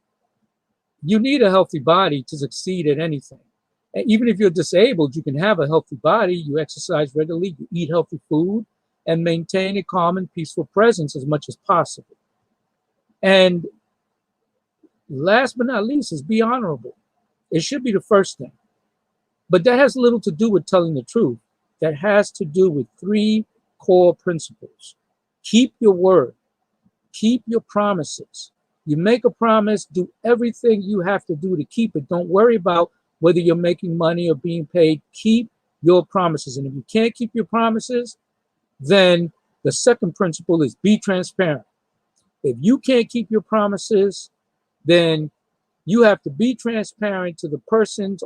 You need a healthy body to succeed at anything. And even if you're disabled, you can have a healthy body. You exercise regularly, you eat healthy food, and maintain a calm and peaceful presence as much as possible. And last but not least is be honorable. It should be the first thing. But that has little to do with telling the truth. That has to do with 3 core principles. Keep your word. Keep your promises. You make a promise, do everything you have to do to keep it. Don't worry about whether you're making money or being paid. Keep your promises. And if you can't keep your promises, then the second principle is be transparent. If you can't keep your promises, then you have to be transparent to the person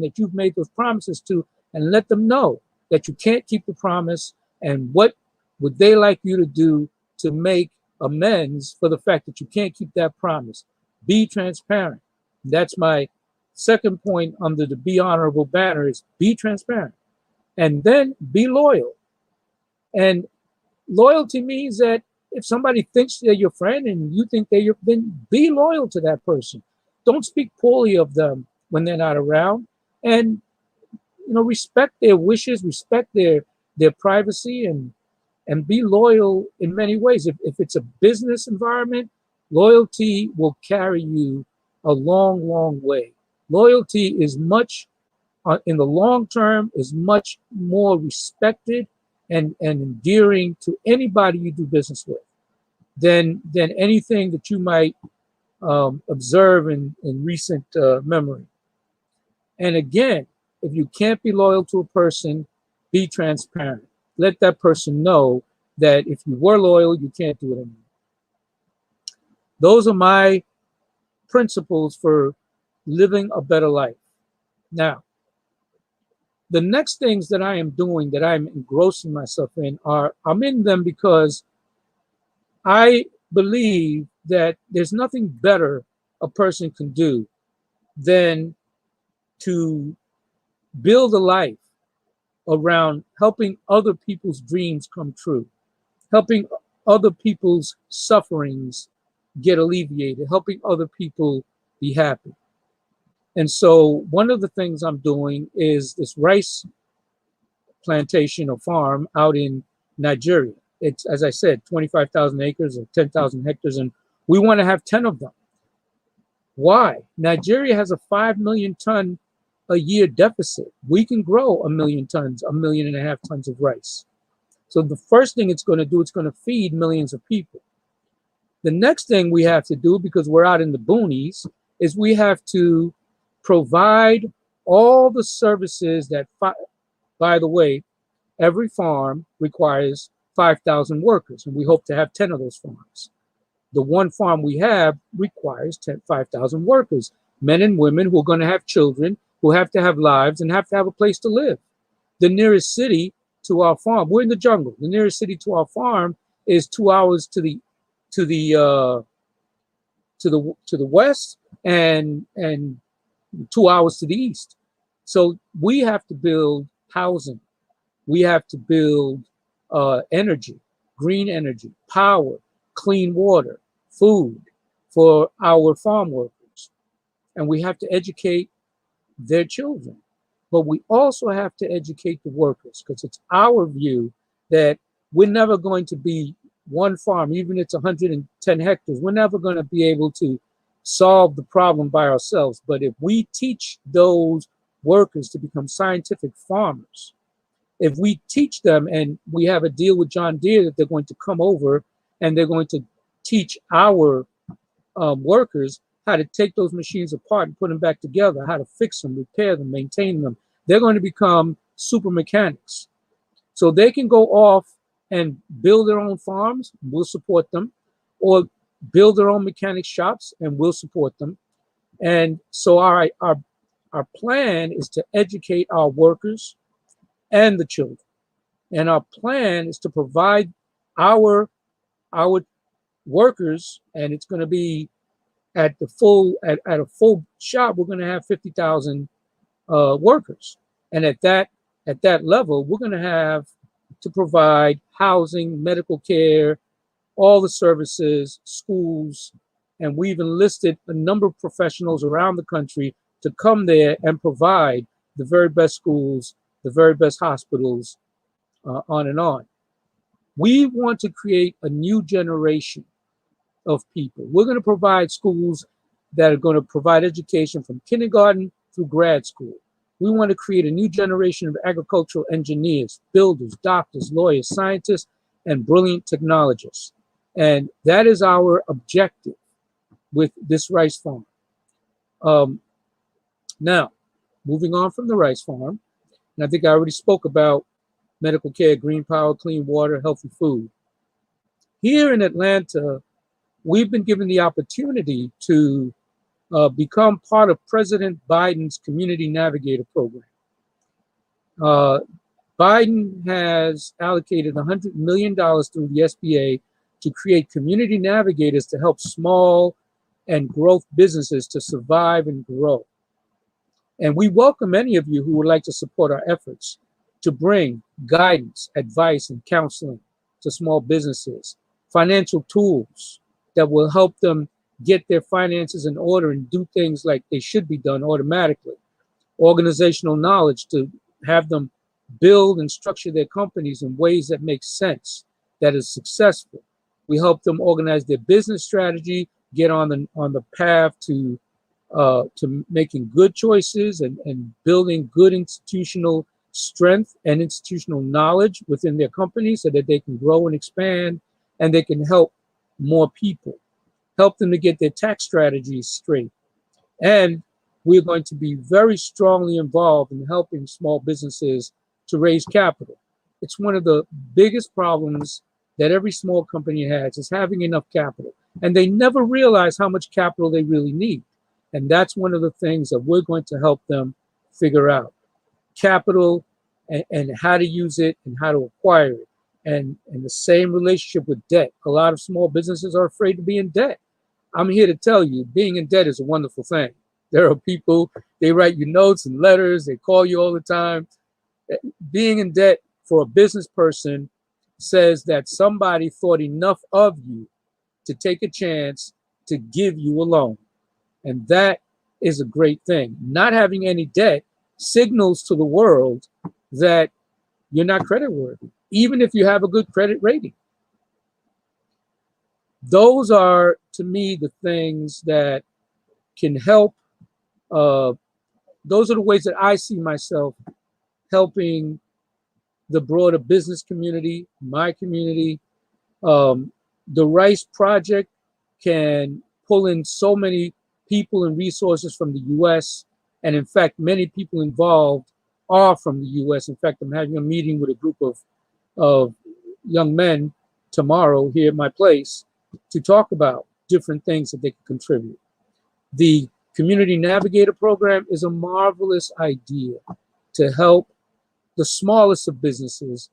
that you've made those promises to and let them know that you can't keep the promise and what would they like you to do to make amends for the fact that you can't keep that promise. Be transparent. That's my second point under the be honorable banner is be transparent. And then be loyal. And loyalty means that if somebody thinks they're your friend and you think they're your, then be loyal to that person. Don't speak poorly of them when they're not around. And respect their wishes, respect their privacy, and be loyal in many ways. If it's a business environment, loyalty will carry you a long, long way. Loyalty is much, in the long term, is much more respected and endearing to anybody you do business with than anything that you might observe in recent memory. And again, if you can't be loyal to a person, be transparent. Let that person know that if you were loyal, you can't do it anymore. Those are my principles for living a better life. Now, the next things that I am doing, that I'm engrossing myself in, I'm in them because I believe that there's nothing better a person can do than to build a life around helping other people's dreams come true, helping other people's sufferings get alleviated, helping other people be happy. And so one of the things I'm doing is this rice plantation or farm out in Nigeria. It's, as I said, 25,000 acres or 10,000 hectares, and we want to have 10 of them. Why? Nigeria has a 5 million ton a year deficit. We can grow 1,000,000 tons, 1.5 million tons of rice. So the first thing it's going to do, it's going to feed millions of people. The next thing we have to do, because we're out in the boonies, is we have to provide all the services that, by the way, every farm requires 5,000 workers, and we hope to have 10 of those farms. The one farm we have requires 5,000 workers, men and women who are going to have children, who have to have lives and have to have a place to live. The nearest city to our farm, we're in the jungle. The nearest city to our farm is 2 hours to the west and 2 hours to the east. So we have to build housing. We have to build energy, green energy, power, clean water, food for our farm workers. And we have to educate their children. But we also have to educate the workers, because it's our view that we're never going to be one farm, even if it's 110 hectares, we're never going to be able to solve the problem by ourselves. But if we teach those workers to become scientific farmers, if we teach them, and we have a deal with John Deere that they're going to come over and they're going to teach our workers how to take those machines apart and put them back together, how to fix them, repair them, maintain them. They're going to become super mechanics. So they can go off and build their own farms, we'll support them, or build their own mechanic shops, and we'll support them. And so our plan is to educate our workers and the children. And our plan is to provide our workers, and it's going to be at a full shop, we're going to have 50,000 workers. And at that level, we're going to have to provide housing, medical care, all the services, schools, and we've enlisted a number of professionals around the country to come there and provide the very best schools, the very best hospitals, on and on. We want to create a new generation of people. We're going to provide schools that are going to provide education from kindergarten through grad school. We want to create a new generation of agricultural engineers, builders, doctors, lawyers, scientists, and brilliant technologists. And that is our objective with this rice farm. Now, moving on from the rice farm, and I think I already spoke about medical care, green power, clean water, healthy food. Here in Atlanta, we've been given the opportunity to become part of President Biden's Community Navigator program. Biden has allocated $100 million through the SBA to create community navigators to help small and growth businesses to survive and grow. And we welcome any of you who would like to support our efforts to bring guidance, advice, and counseling to small businesses, financial tools that will help them get their finances in order and do things like they should be done automatically, organizational knowledge to have them build and structure their companies in ways that make sense, that is successful. We help them organize their business strategy, get on the path to making good choices and building good institutional strength and institutional knowledge within their company so that they can grow and expand and they can help more people, help them to get their tax strategies straight. And we're going to be very strongly involved in helping small businesses to raise capital. It's one of the biggest problems that every small company has, is having enough capital. And they never realize how much capital they really need. And that's one of the things that we're going to help them figure out. Capital and how to use it and how to acquire it. And the same relationship with debt. A lot of small businesses are afraid to be in debt. I'm here to tell you, being in debt is a wonderful thing. There are people, they write you notes and letters, they call you all the time. Being in debt for a business person says that somebody thought enough of you to take a chance to give you a loan. And that is a great thing. Not having any debt signals to the world that you're not creditworthy, even if you have a good credit rating. Those are, to me, the things that can help those are the ways that I see myself helping the broader business community, my community. The Rice Project can pull in so many people and resources from the US. And in fact, many people involved are from the US. In fact, I'm having a meeting with a group of young men tomorrow here at my place to talk about different things that they can contribute. The Community Navigator program is a marvelous idea to help the smallest of businesses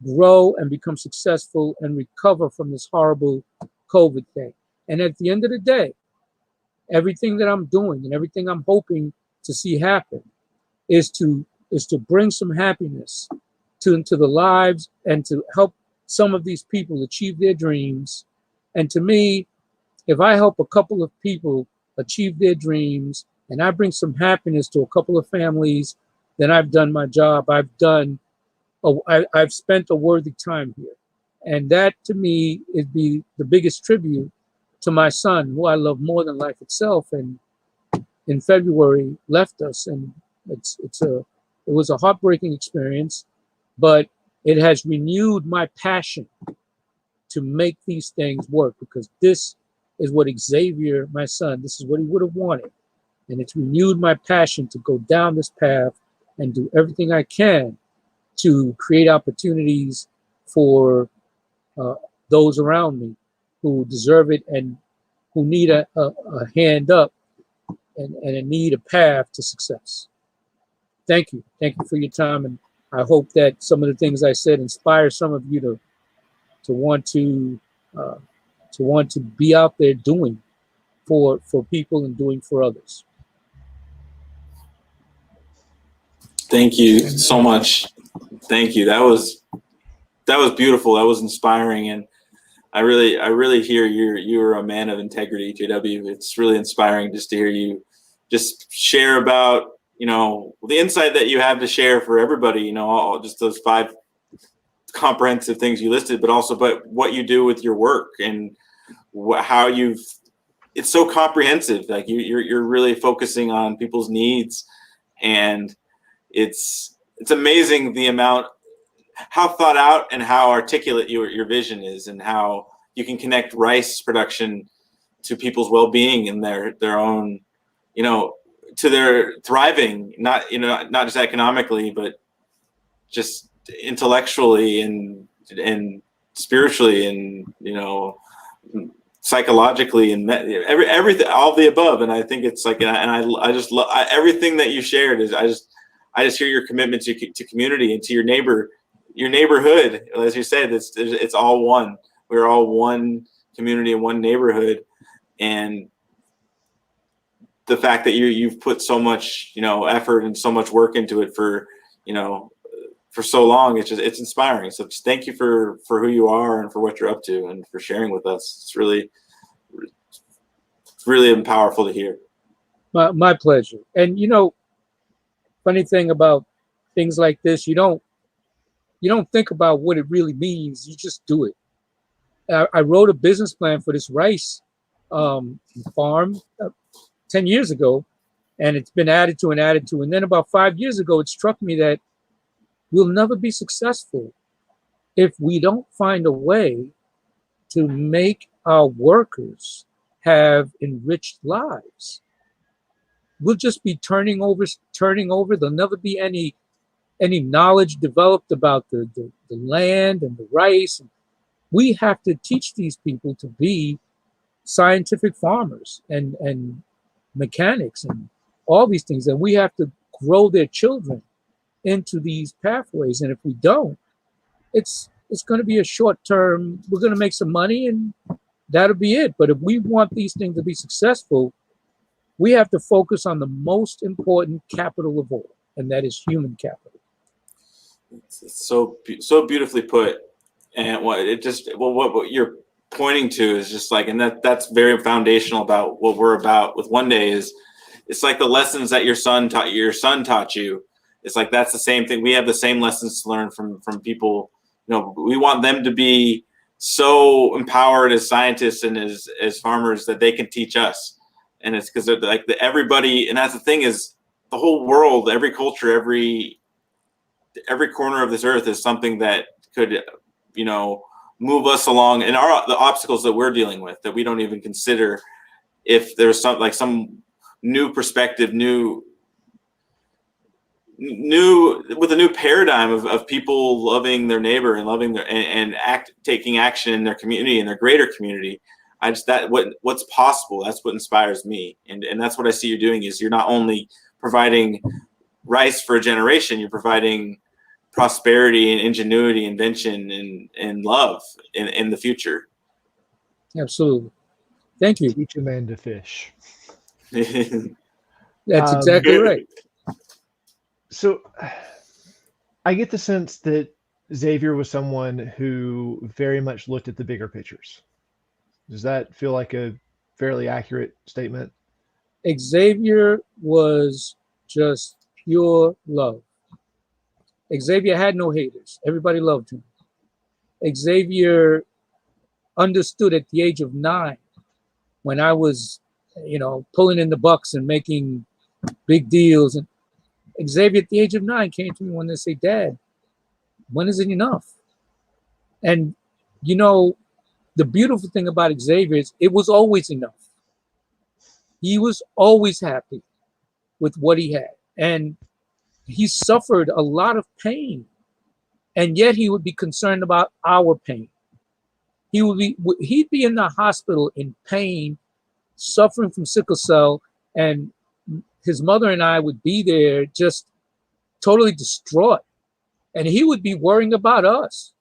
grow and become successful and recover from this horrible COVID thing. And at the end of the day, everything that I'm doing and everything I'm hoping to see happen is to bring some happiness into the lives and to help some of these people achieve their dreams. And to me, if I help a couple of people achieve their dreams and I bring some happiness to a couple of families, then I've done my job. I've spent a worthy time here. And that to me is the biggest tribute to my son, who I love more than life itself, and in February left us. And it was a heartbreaking experience, but it has renewed my passion to make these things work, because this is what Xavier, my son, this is what he would have wanted. And it's renewed my passion to go down this path and do everything I can to create opportunities for those around me who deserve it and who need a hand up and need a path to success. Thank you. Thank you for your time. And I hope that some of the things I said inspire some of you to want to be out there doing for people and doing for others. Thank you so much. Thank you. That was beautiful. That was inspiring, and I really hear you're a man of integrity, JW. It's really inspiring just to hear you just share about, the insight that you have to share for everybody, all just those 5 comprehensive things you listed, but what you do with your work and how it's so comprehensive. Like you're really focusing on people's needs, and it's amazing the amount, how thought out and how articulate your vision is, and how you can connect rice production to people's well-being and their own, to their thriving, not just economically, but just intellectually and spiritually and, psychologically and everything, all of the above. And I think it's like, and I just love everything that you shared. Is I just hear your commitment to community and to your neighborhood. As you said, it's all one. We're all one community and one neighborhood. And the fact that you've put so much, effort and so much work into it for so long, it's inspiring. So just thank you for who you are and for what you're up to and for sharing with us. It's really powerful to hear. My pleasure. And funny thing about things like this, you don't think about what it really means. You just do it. I wrote a business plan for this rice farm 10 years ago, and it's been added to. And then about 5 years ago, it struck me that we'll never be successful if we don't find a way to make our workers have enriched lives. We'll just be turning over. There'll never be any knowledge developed about the land and the rice. We have to teach these people to be scientific farmers and mechanics and all these things. And we have to grow their children into these pathways. And if we don't, it's going to be a short term. We're going to make some money and that'll be it. But if we want these things to be successful, we have to focus on the most important capital of all, and that is human capital. It's so beautifully put. And what you're pointing to is just like, and that's very foundational about what we're about with One Day. Is it's like the lessons that your son taught you. It's like that's the same thing. We have the same lessons to learn from people. We want them to be so empowered as scientists and as farmers that they can teach us. And it's because they're like everybody. And that's the thing is, the whole world, every culture, every corner of this earth is something that could, you know, move us along, and the obstacles that we're dealing with that we don't even consider. If there's some new perspective, new with a new paradigm of people loving their neighbor and loving taking action in their community, in their greater community. What's possible, that's what inspires me. And that's what I see you're doing, is you're not only providing rice for a generation, you're providing prosperity and ingenuity, invention, and love in the future. Absolutely. Thank you. Teach a man to fish. That's exactly right. So I get the sense that Xavier was someone who very much looked at the bigger pictures. Does that feel like a fairly accurate statement? Xavier was just pure love. Xavier had no haters. Everybody loved him. Xavier understood at the age of 9, when I was, pulling in the bucks and making big deals. And Xavier at the age of 9 came to me one day and said, "Dad, when is it enough?" And, the beautiful thing about Xavier is it was always enough. He was always happy with what he had. And he suffered a lot of pain. And yet he would be concerned about our pain. He'd be in the hospital in pain, suffering from sickle cell, and his mother and I would be there just totally distraught. And he would be worrying about us,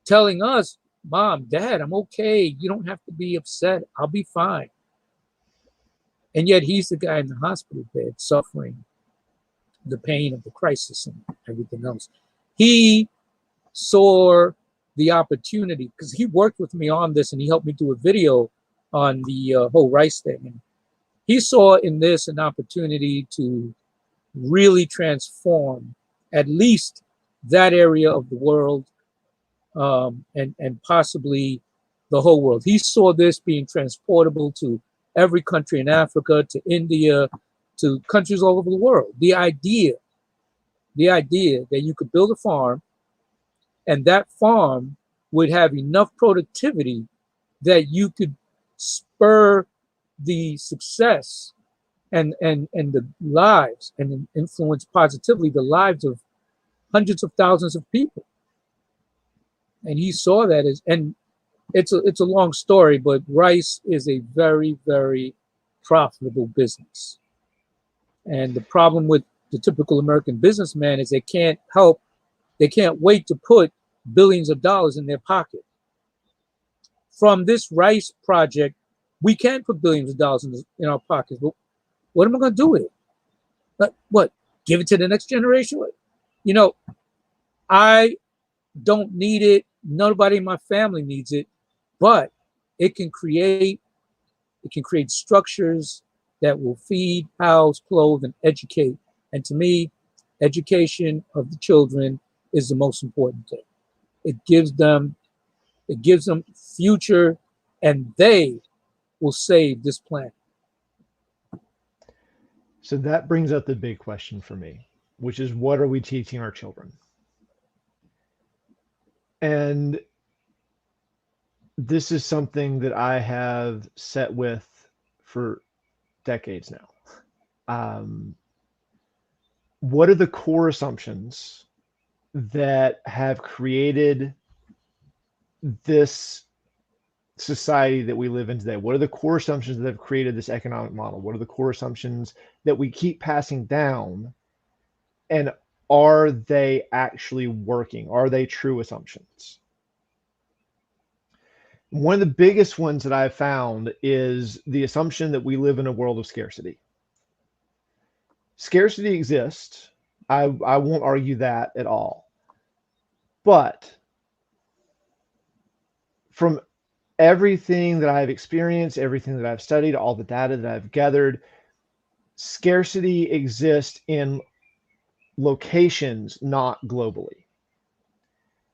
telling us, "Mom, Dad, I'm okay. You don't have to be upset. I'll be fine." And yet he's the guy in the hospital bed suffering the pain of the crisis and everything else. He saw the opportunity, because he worked with me on this and he helped me do a video on the whole rice thing. And he saw in this an opportunity to really transform at least that area of the world, and possibly the whole world. He saw this being transportable to every country in Africa, to India, to countries all over the world. The idea that you could build a farm and that farm would have enough productivity that you could spur the success and the lives and influence positively the lives of hundreds of thousands of people. And he saw that and it's a long story, but rice is a very, very profitable business. And the problem with the typical American businessman is they can't wait to put billions of dollars in their pocket. From this rice project, we can put billions of dollars in our pockets, but what am I going to do with it? What? Give it to the next generation? I don't need it. Nobody in my family needs it, but it can create structures that will feed, house, clothe, and educate. And to me, education of the children is the most important thing. It gives them future, and they will save this planet. So that brings up the big question for me, which is, what are we teaching our children? And this is something that I have set with for decades now. What are the core assumptions that have created this society that we live in today? What are the core assumptions that have created this economic model? What are the core assumptions that we keep passing down? And are they actually working? Are they true assumptions? One of the biggest ones that I've found is the assumption that we live in a world of scarcity. Scarcity exists. I won't argue that at all. But from everything that I've experienced, everything that I've studied, all the data that I've gathered, scarcity exists in locations, not globally.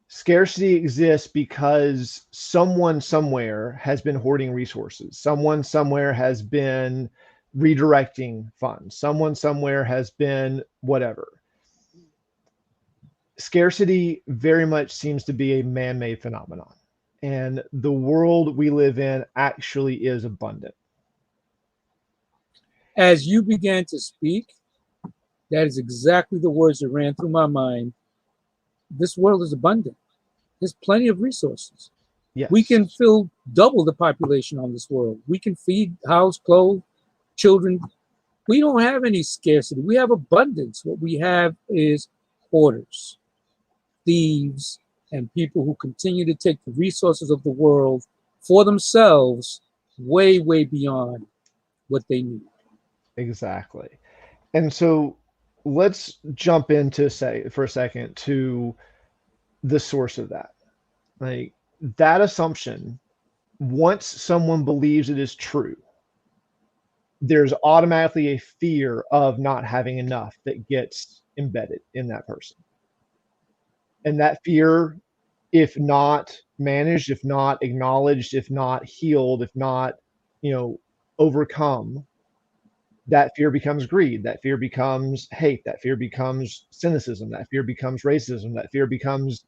Scarcity exists because someone somewhere has been hoarding resources. Someone somewhere has been redirecting funds. Someone somewhere has been whatever. Scarcity very much seems to be a man-made phenomenon. And the world we live in actually is abundant. As you began to speak, that is exactly the words that ran through my mind. This world is abundant. There's plenty of resources. Yes. We can fill double the population on this world. We can feed, house, clothe children. We don't have any scarcity. We have abundance. What we have is hoarders, thieves, and people who continue to take the resources of the world for themselves way, way beyond what they need. Exactly. And so let's jump into for a second to the source of that. Like that assumption, once someone believes it is true, there's automatically a fear of not having enough that gets embedded in that person. And that fear, if not managed, if not acknowledged, if not healed, if not, overcome, that fear becomes greed, that fear becomes hate, that fear becomes cynicism, that fear becomes racism, that fear becomes,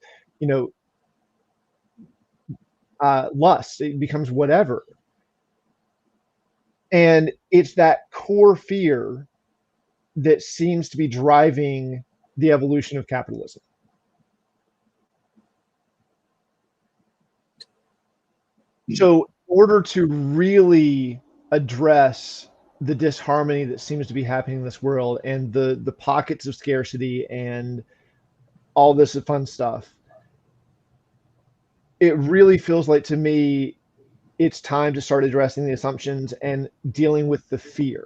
lust, it becomes whatever. And it's that core fear that seems to be driving the evolution of capitalism. So in order to really address the disharmony that seems to be happening in this world and the pockets of scarcity and all this fun stuff, it really feels like to me it's time to start addressing the assumptions and dealing with the fear.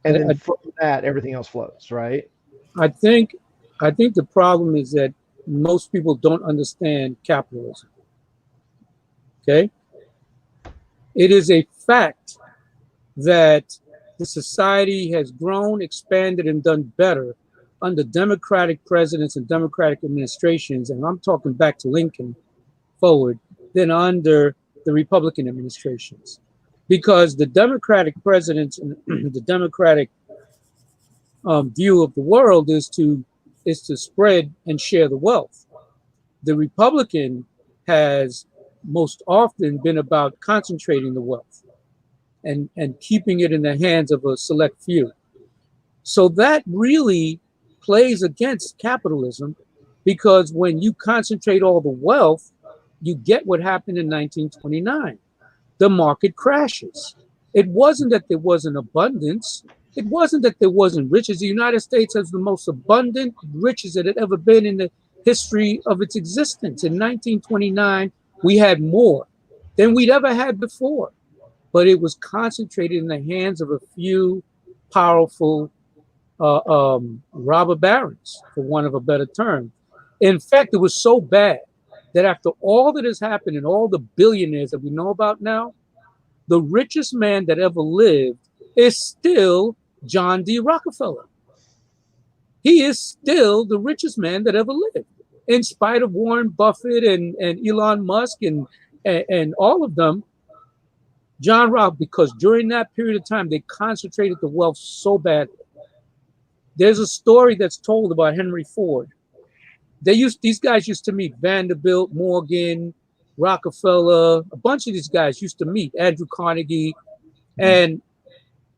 And then from that, everything else flows, right? I think the problem is that most people don't understand capitalism. Okay? It is a fact that the society has grown, expanded, and done better under Democratic presidents and Democratic administrations, and I'm talking back to Lincoln forward, than under the Republican administrations. Because the Democratic presidents and the Democratic view of the world is to spread and share the wealth. The Republican has most often been about concentrating the wealth and keeping it in the hands of a select few. So that really plays against capitalism, because when you concentrate all the wealth, you get what happened in 1929. The market crashes. It wasn't that there wasn't abundance. It wasn't that there wasn't riches. The United States has the most abundant riches that had ever been in the history of its existence. In 1929, we had more than we'd ever had before, but it was concentrated in the hands of a few powerful robber barons, for want of a better term. In fact, it was so bad that after all that has happened and all the billionaires that we know about now, the richest man that ever lived is still John D. Rockefeller. He is still the richest man that ever lived, in spite of Warren Buffett and Elon Musk and all of them. John Rock, because during that period of time, they concentrated the wealth so badly. There's a story that's told about Henry Ford. These guys used to meet. Vanderbilt, Morgan, Rockefeller, a bunch of these guys used to meet, Andrew Carnegie. And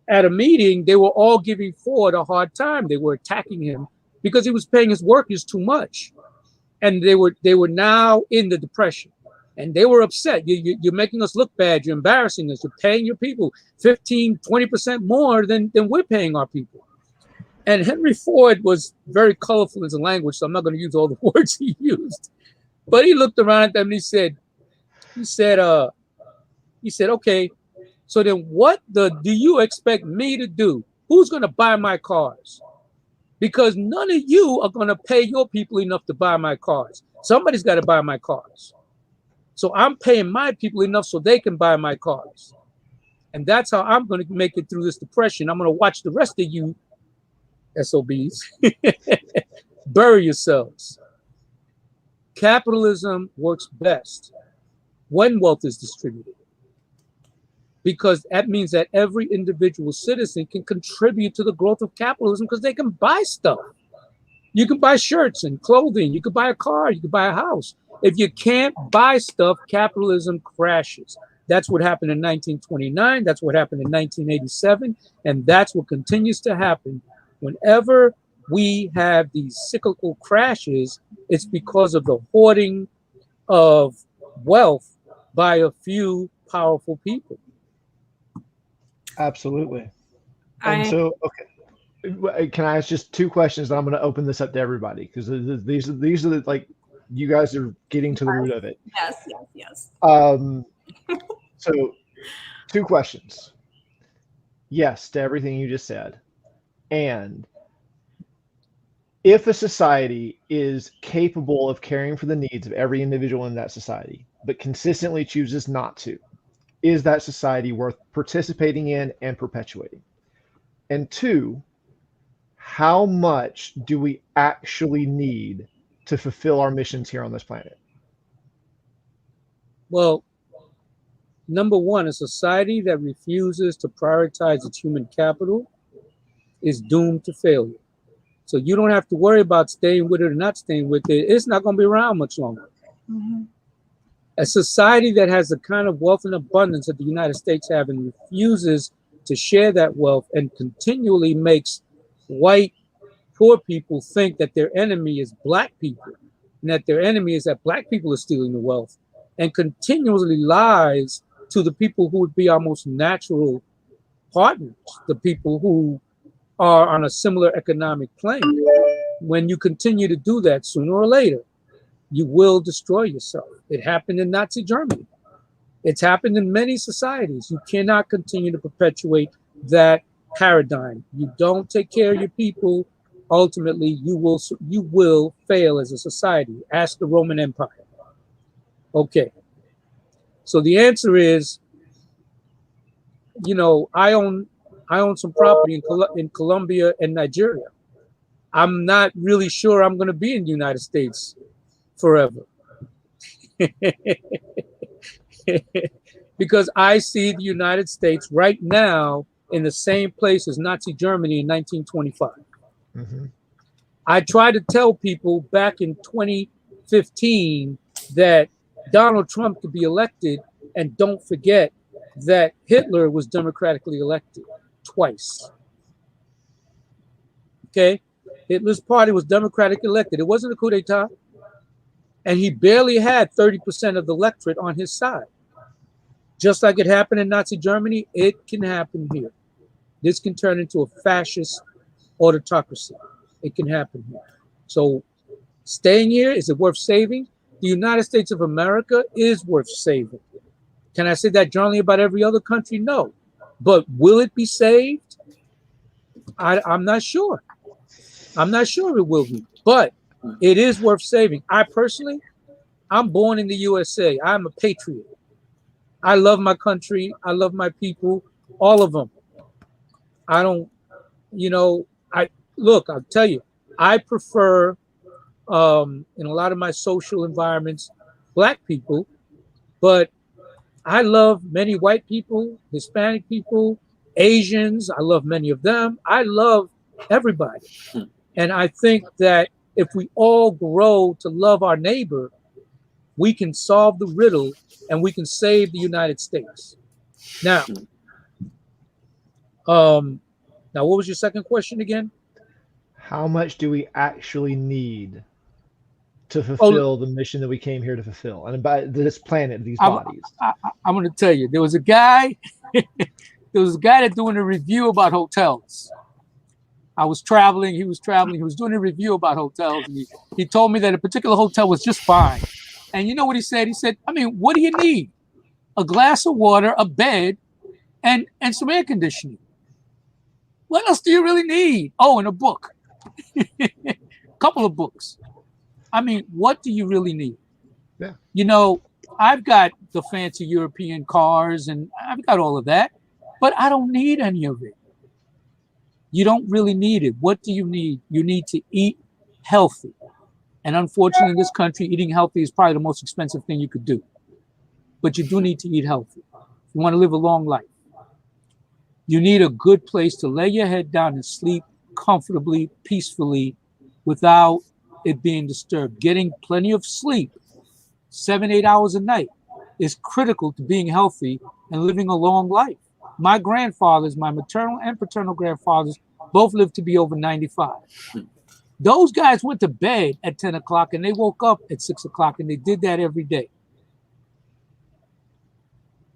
at a meeting, they were all giving Ford a hard time. They were attacking him because he was paying his workers too much. And they were now in the Depression. And they were upset. You're making us look bad. You're embarrassing us. You're paying your people 15, 20% more than we're paying our people. And Henry Ford was very colorful in his language, so I'm not going to use all the words he used. But he looked around at them and he said, okay, so then what do you expect me to do? Who's going to buy my cars? Because none of you are going to pay your people enough to buy my cars. Somebody's got to buy my cars. So I'm paying my people enough so they can buy my cars. And that's how I'm going to make it through this depression. I'm going to watch the rest of you SOBs bury yourselves. Capitalism works best when wealth is distributed, because that means that every individual citizen can contribute to the growth of capitalism because they can buy stuff. You can buy shirts and clothing. You can buy a car. You can buy a house. If you can't buy stuff, capitalism crashes. That's what happened in 1929. That's what happened in 1987. And that's what continues to happen. Whenever we have these cyclical crashes, it's because of the hoarding of wealth by a few powerful people. Absolutely. And so, okay, can I ask just two questions? I'm going to open this up to everybody because these are the, like, you guys are getting to the root of it. Yes. So, two questions. Yes to everything you just said. And if a society is capable of caring for the needs of every individual in that society, but consistently chooses not to, is that society worth participating in and perpetuating? And two, how much do we actually need to fulfill our missions here on this planet? Well, number one, a society that refuses to prioritize its human capital is doomed to failure. So you don't have to worry about staying with it or not staying with it. It's not going to be around much longer. Mm-hmm. A society that has the kind of wealth and abundance that the United States have and refuses to share that wealth and continually makes white poor people think that their enemy is black people and that their enemy is that black people are stealing the wealth and continually lies to the people who would be our most natural partners, the people who are on a similar economic plane. When you continue to do that, sooner or later, you will destroy yourself. It happened in Nazi Germany. It's happened in many societies. You cannot continue to perpetuate that paradigm. You don't take care of your people, ultimately you will fail as a society. Ask the Roman Empire. Okay. So the answer is, you know, I own some property in Colombia and Nigeria. I'm not really sure I'm going to be in the United States forever. Because I see the United States right now in the same place as Nazi Germany in 1925. Mm-hmm. I tried to tell people back in 2015 that Donald Trump could be elected, and don't forget that Hitler was democratically elected twice. Okay? Hitler's party was democratically elected. It wasn't a coup d'etat. And he barely had 30% of the electorate on his side. Just like it happened in Nazi Germany, it can happen here. This can turn into a fascist autocracy. It can happen here. So staying here, is it worth saving? The United States of America is worth saving. Can I say that generally about every other country? No. But will it be saved? I'm not sure. I'm not sure it will be. But it is worth saving. I personally, I'm born in the USA. I'm a patriot. I love my country. I love my people, all of them. I don't, you know, I'll tell you, I prefer, in a lot of my social environments, black people, but I love many white people, Hispanic people, Asians. I love many of them. I love everybody. And I think that if we all grow to love our neighbor, we can solve the riddle and we can save the United States. Now, what was your second question again? How much do we actually need to fulfill the mission that we came here to fulfill? And by this planet, these bodies. I'm going to tell you, there was a guy that doing a review about hotels. I was traveling, he was doing a review about hotels. And he told me that a particular hotel was just fine. And you know what he said? He said, I mean, what do you need? A glass of water, a bed, and some air conditioning. What else do you really need? Oh, and a book. A couple of books. I mean, what do you really need? Yeah. You know, I've got the fancy European cars and I've got all of that, but I don't need any of it. You don't really need it. What do you need? You need to eat healthy. And unfortunately, in this country, eating healthy is probably the most expensive thing you could do. But you do need to eat healthy. You want to live a long life. You need a good place to lay your head down and sleep comfortably, peacefully, without it being disturbed. Getting plenty of sleep, 7-8 hours a night, is critical to being healthy and living a long life. My grandfathers, my maternal and paternal grandfathers, both lived to be over 95. Those guys went to bed at 10 o'clock and they woke up at 6 o'clock, and they did that every day.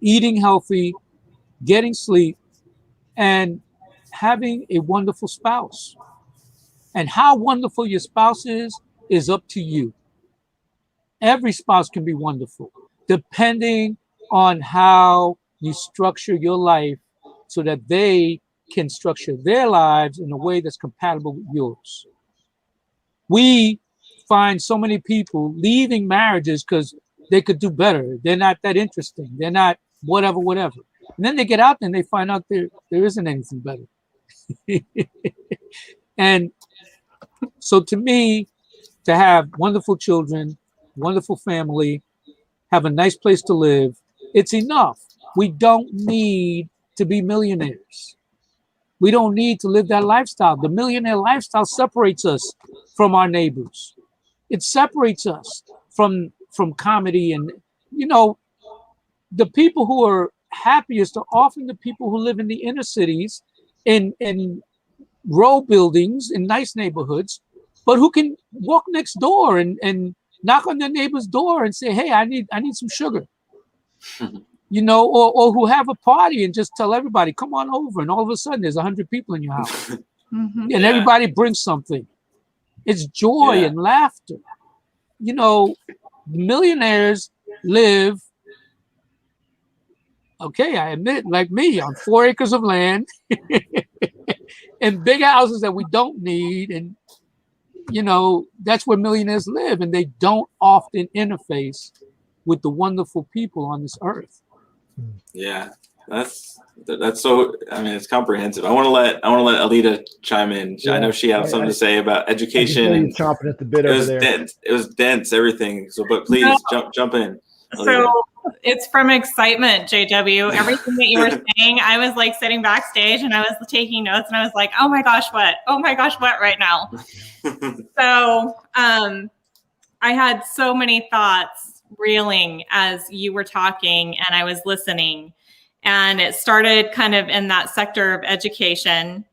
Eating healthy, getting sleep, and having a wonderful spouse. And how wonderful your spouse is up to you. Every spouse can be wonderful, depending on how you structure your life so that they can structure their lives in a way that's compatible with yours. We find so many people leaving marriages because they could do better. They're not that interesting. They're not whatever. And then they get out there and they find out there isn't anything better. And so to me, to have wonderful children, wonderful family, have a nice place to live, it's enough. We don't need to be millionaires. We don't need to live that lifestyle. The millionaire lifestyle separates us from our neighbors. It separates us from comedy. And, you know, the people who are happiest are often the people who live in the inner cities, in row buildings, in nice neighborhoods, but who can walk next door and knock on their neighbor's door and say, hey, I need some sugar. You know, or who have a party and just tell everybody, come on over. And all of a sudden there's 100 people in your house. And everybody brings something. It's joy and laughter. You know, millionaires live, okay, I admit, like me, on 4 acres of land and big houses that we don't need. And, you know, that's where millionaires live. And they don't often interface with the wonderful people on this earth. Yeah, that's so. I mean, it's comprehensive. I want to let Aileda chime in. Yeah, I know she has something to say about education. And chomping at the bit over there. Dense. It was dense, everything. So, but please jump in. Aileda. So it's from excitement, JW. Everything that you were saying, I was like sitting backstage and I was taking notes, and I was like, oh my gosh, what? Oh my gosh, what right now? So, I had so many thoughts reeling as you were talking and I was listening, and it started kind of in that sector of education,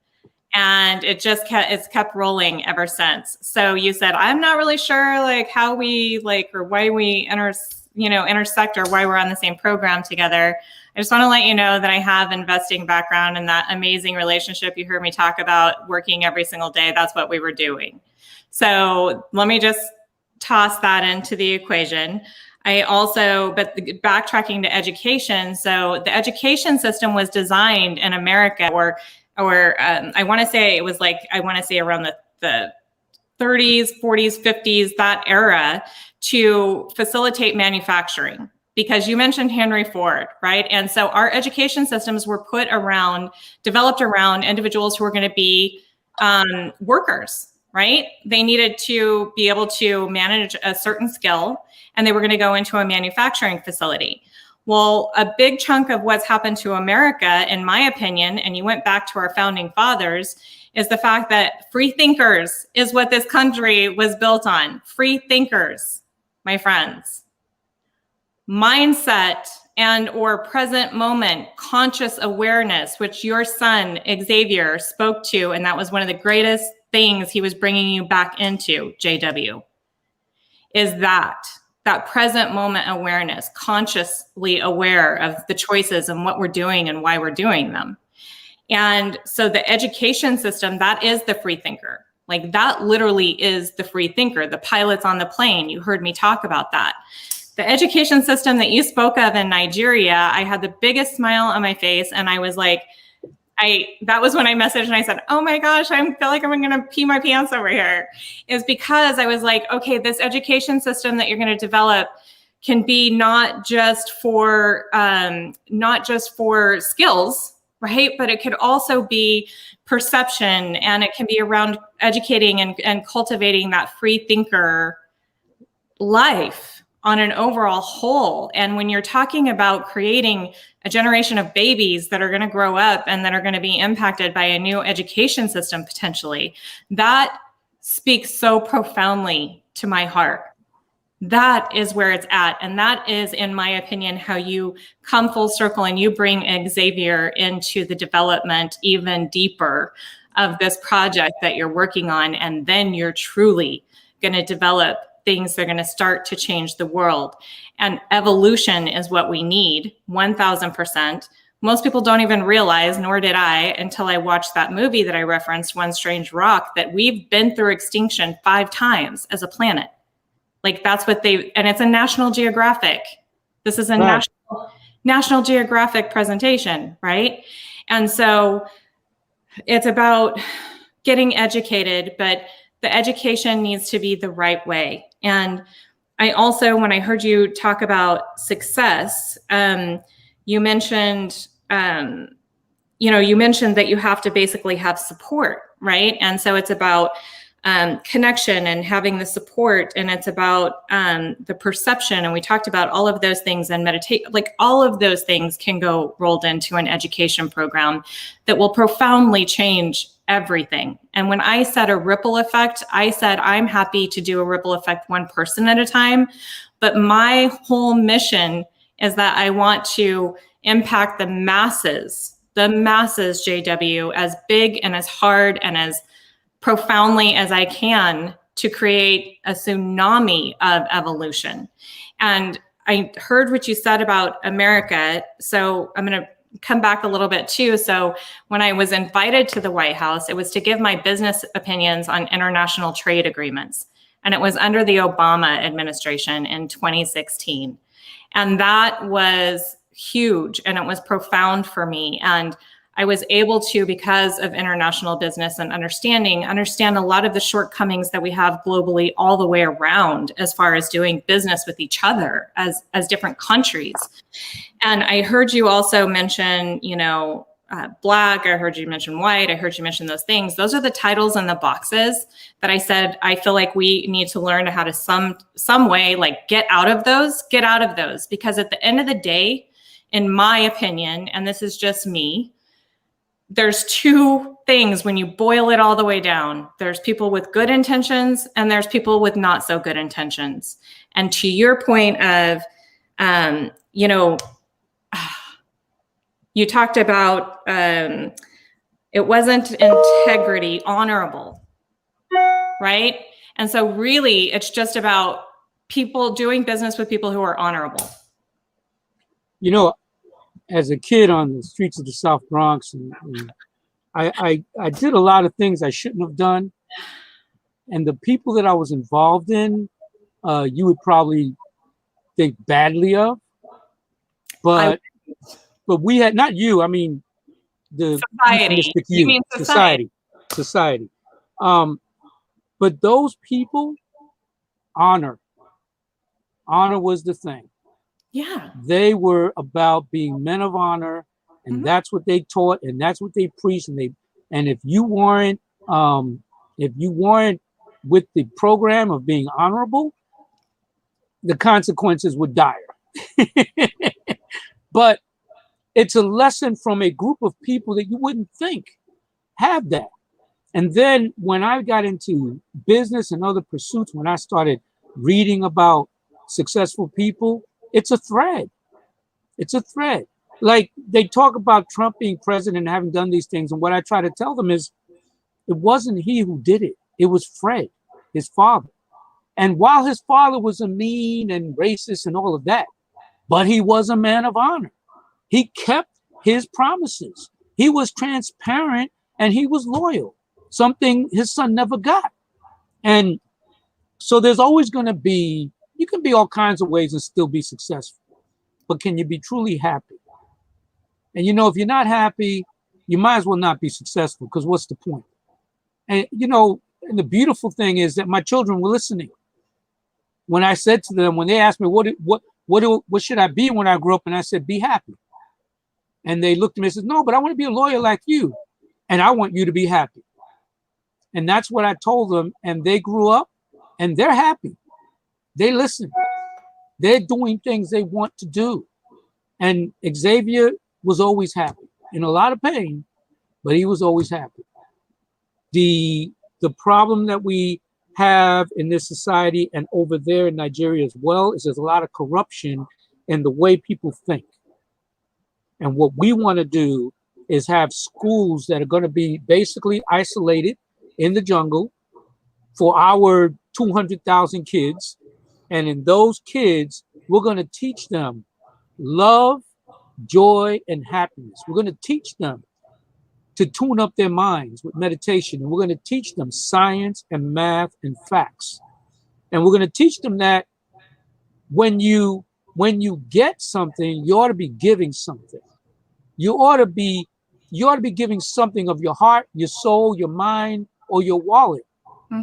and it's kept rolling ever since. So you said, I'm not really sure like how we like, or why we intersect, or why we're on the same program together. I just want to let you know that I have investing background, and that amazing relationship you heard me talk about, working every single day. That's what we were doing. So let me just toss that into the equation. But backtracking to education. So the education system was designed in America, or I want to say it was like, around the 30s, 40s, 50s, that era, to facilitate manufacturing. Because you mentioned Henry Ford, right? And so our education systems were developed around individuals who were going to be workers, right? They needed to be able to manage a certain skill, and they were going to go into a manufacturing facility. Well, a big chunk of what's happened to America, in my opinion, and you went back to our founding fathers, is the fact that free thinkers is what this country was built on. Free thinkers, my friends. Mindset and or present moment, conscious awareness, which your son, Xavier, spoke to, and that was one of the greatest things he was bringing you back into, JW, is that present moment awareness, consciously aware of the choices and what we're doing and why we're doing them. And so the education system, that is the free thinker. Like that literally is the free thinker, the pilots on the plane. You heard me talk about that. The education system that you spoke of in Nigeria, I had the biggest smile on my face, and I was like, that was when I messaged and I said, oh my gosh, I feel like I'm going to pee my pants over here. Is because I was like, okay, this education system that you're going to develop can be not just for skills, right? But it could also be perception, and it can be around educating and cultivating that free thinker life, on an overall whole. And when you're talking about creating a generation of babies that are going to grow up and that are going to be impacted by a new education system potentially, that speaks so profoundly to my heart. That is where it's at. And that is, in my opinion, how you come full circle and you bring Xavier into the development even deeper of this project that you're working on. And then you're truly going to develop things that are going to start to change the world. And evolution is what we need, 1000%. Most people don't even realize, nor did I, until I watched that movie that I referenced, One Strange Rock, that we've been through extinction 5 times as a planet. Like that's what and it's a National Geographic. This is a National Geographic presentation, right? And so it's about getting educated, but the education needs to be the right way. And I also, when I heard you talk about success, you mentioned, you mentioned that you have to basically have support, right? And so it's about connection and having the support, and it's about the perception. And we talked about all of those things, and meditate, like all of those things can go rolled into an education program that will profoundly change everything. And when I said a ripple effect, I said I'm happy to do a ripple effect one person at a time. But my whole mission is that I want to impact the masses, JW, as big and as hard and as profoundly as I can to create a tsunami of evolution. And I heard what you said about America. So I'm going to come back a little bit too. So when I was invited to the White House, it was to give my business opinions on international trade agreements. And it was under the Obama administration in 2016. And that was huge, and it was profound for me. And I was able to, because of international business and understand a lot of the shortcomings that we have globally all the way around as far as doing business with each other as different countries. And I heard you also mention, Black, I heard you mention white, I heard you mention those things. Those are the titles and the boxes that I said, I feel like we need to learn how to some way, like get out of those, because at the end of the day, in my opinion, and this is just me, there's 2 things when you boil it all the way down. There's people with good intentions and there's people with not so good intentions. And to your point of, you talked about it wasn't integrity, honorable, right? And so really it's just about people doing business with people who are honorable. As a kid on the streets of the South Bronx, and I did a lot of things I shouldn't have done. And the people that I was involved in, you would probably think badly of. But we had, not you, I mean, the society. You mean society. But those people, honor was the thing. Yeah. They were about being men of honor, and that's what they taught, and that's what they preached. And if you weren't with the program of being honorable, the consequences were dire. But it's a lesson from a group of people that you wouldn't think have that. And then when I got into business and other pursuits, when I started reading about successful people, it's a thread. Like they talk about Trump being president and having done these things. And what I try to tell them is it wasn't he who did it. It was Fred, his father. And while his father was a mean and racist and all of that, but he was a man of honor. He kept his promises. He was transparent and he was loyal, something his son never got. And so there's always going to be, you can be all kinds of ways and still be successful, but can you be truly happy? And if you're not happy, you might as well not be successful, because what's the point? And and the beautiful thing is that my children were listening. When I said to them, when they asked me, what should I be when I grow up? And I said, be happy. And they looked at me and said, no, but I want to be a lawyer like you. And I want you to be happy. And that's what I told them. And they grew up and they're happy. They listen. They're doing things they want to do. And Xavier was always happy, in a lot of pain, but he was always happy. The problem that we have in this society and over there in Nigeria as well is there's a lot of corruption in the way people think. And what we want to do is have schools that are going to be basically isolated in the jungle for our 200,000 kids. And in those kids, we're going to teach them love, joy, and happiness. We're going to teach them to tune up their minds with meditation. And we're going to teach them science and math and facts. And we're going to teach them that when you get something, you ought to be giving something. You ought to be giving something of your heart, your soul, your mind, or your wallet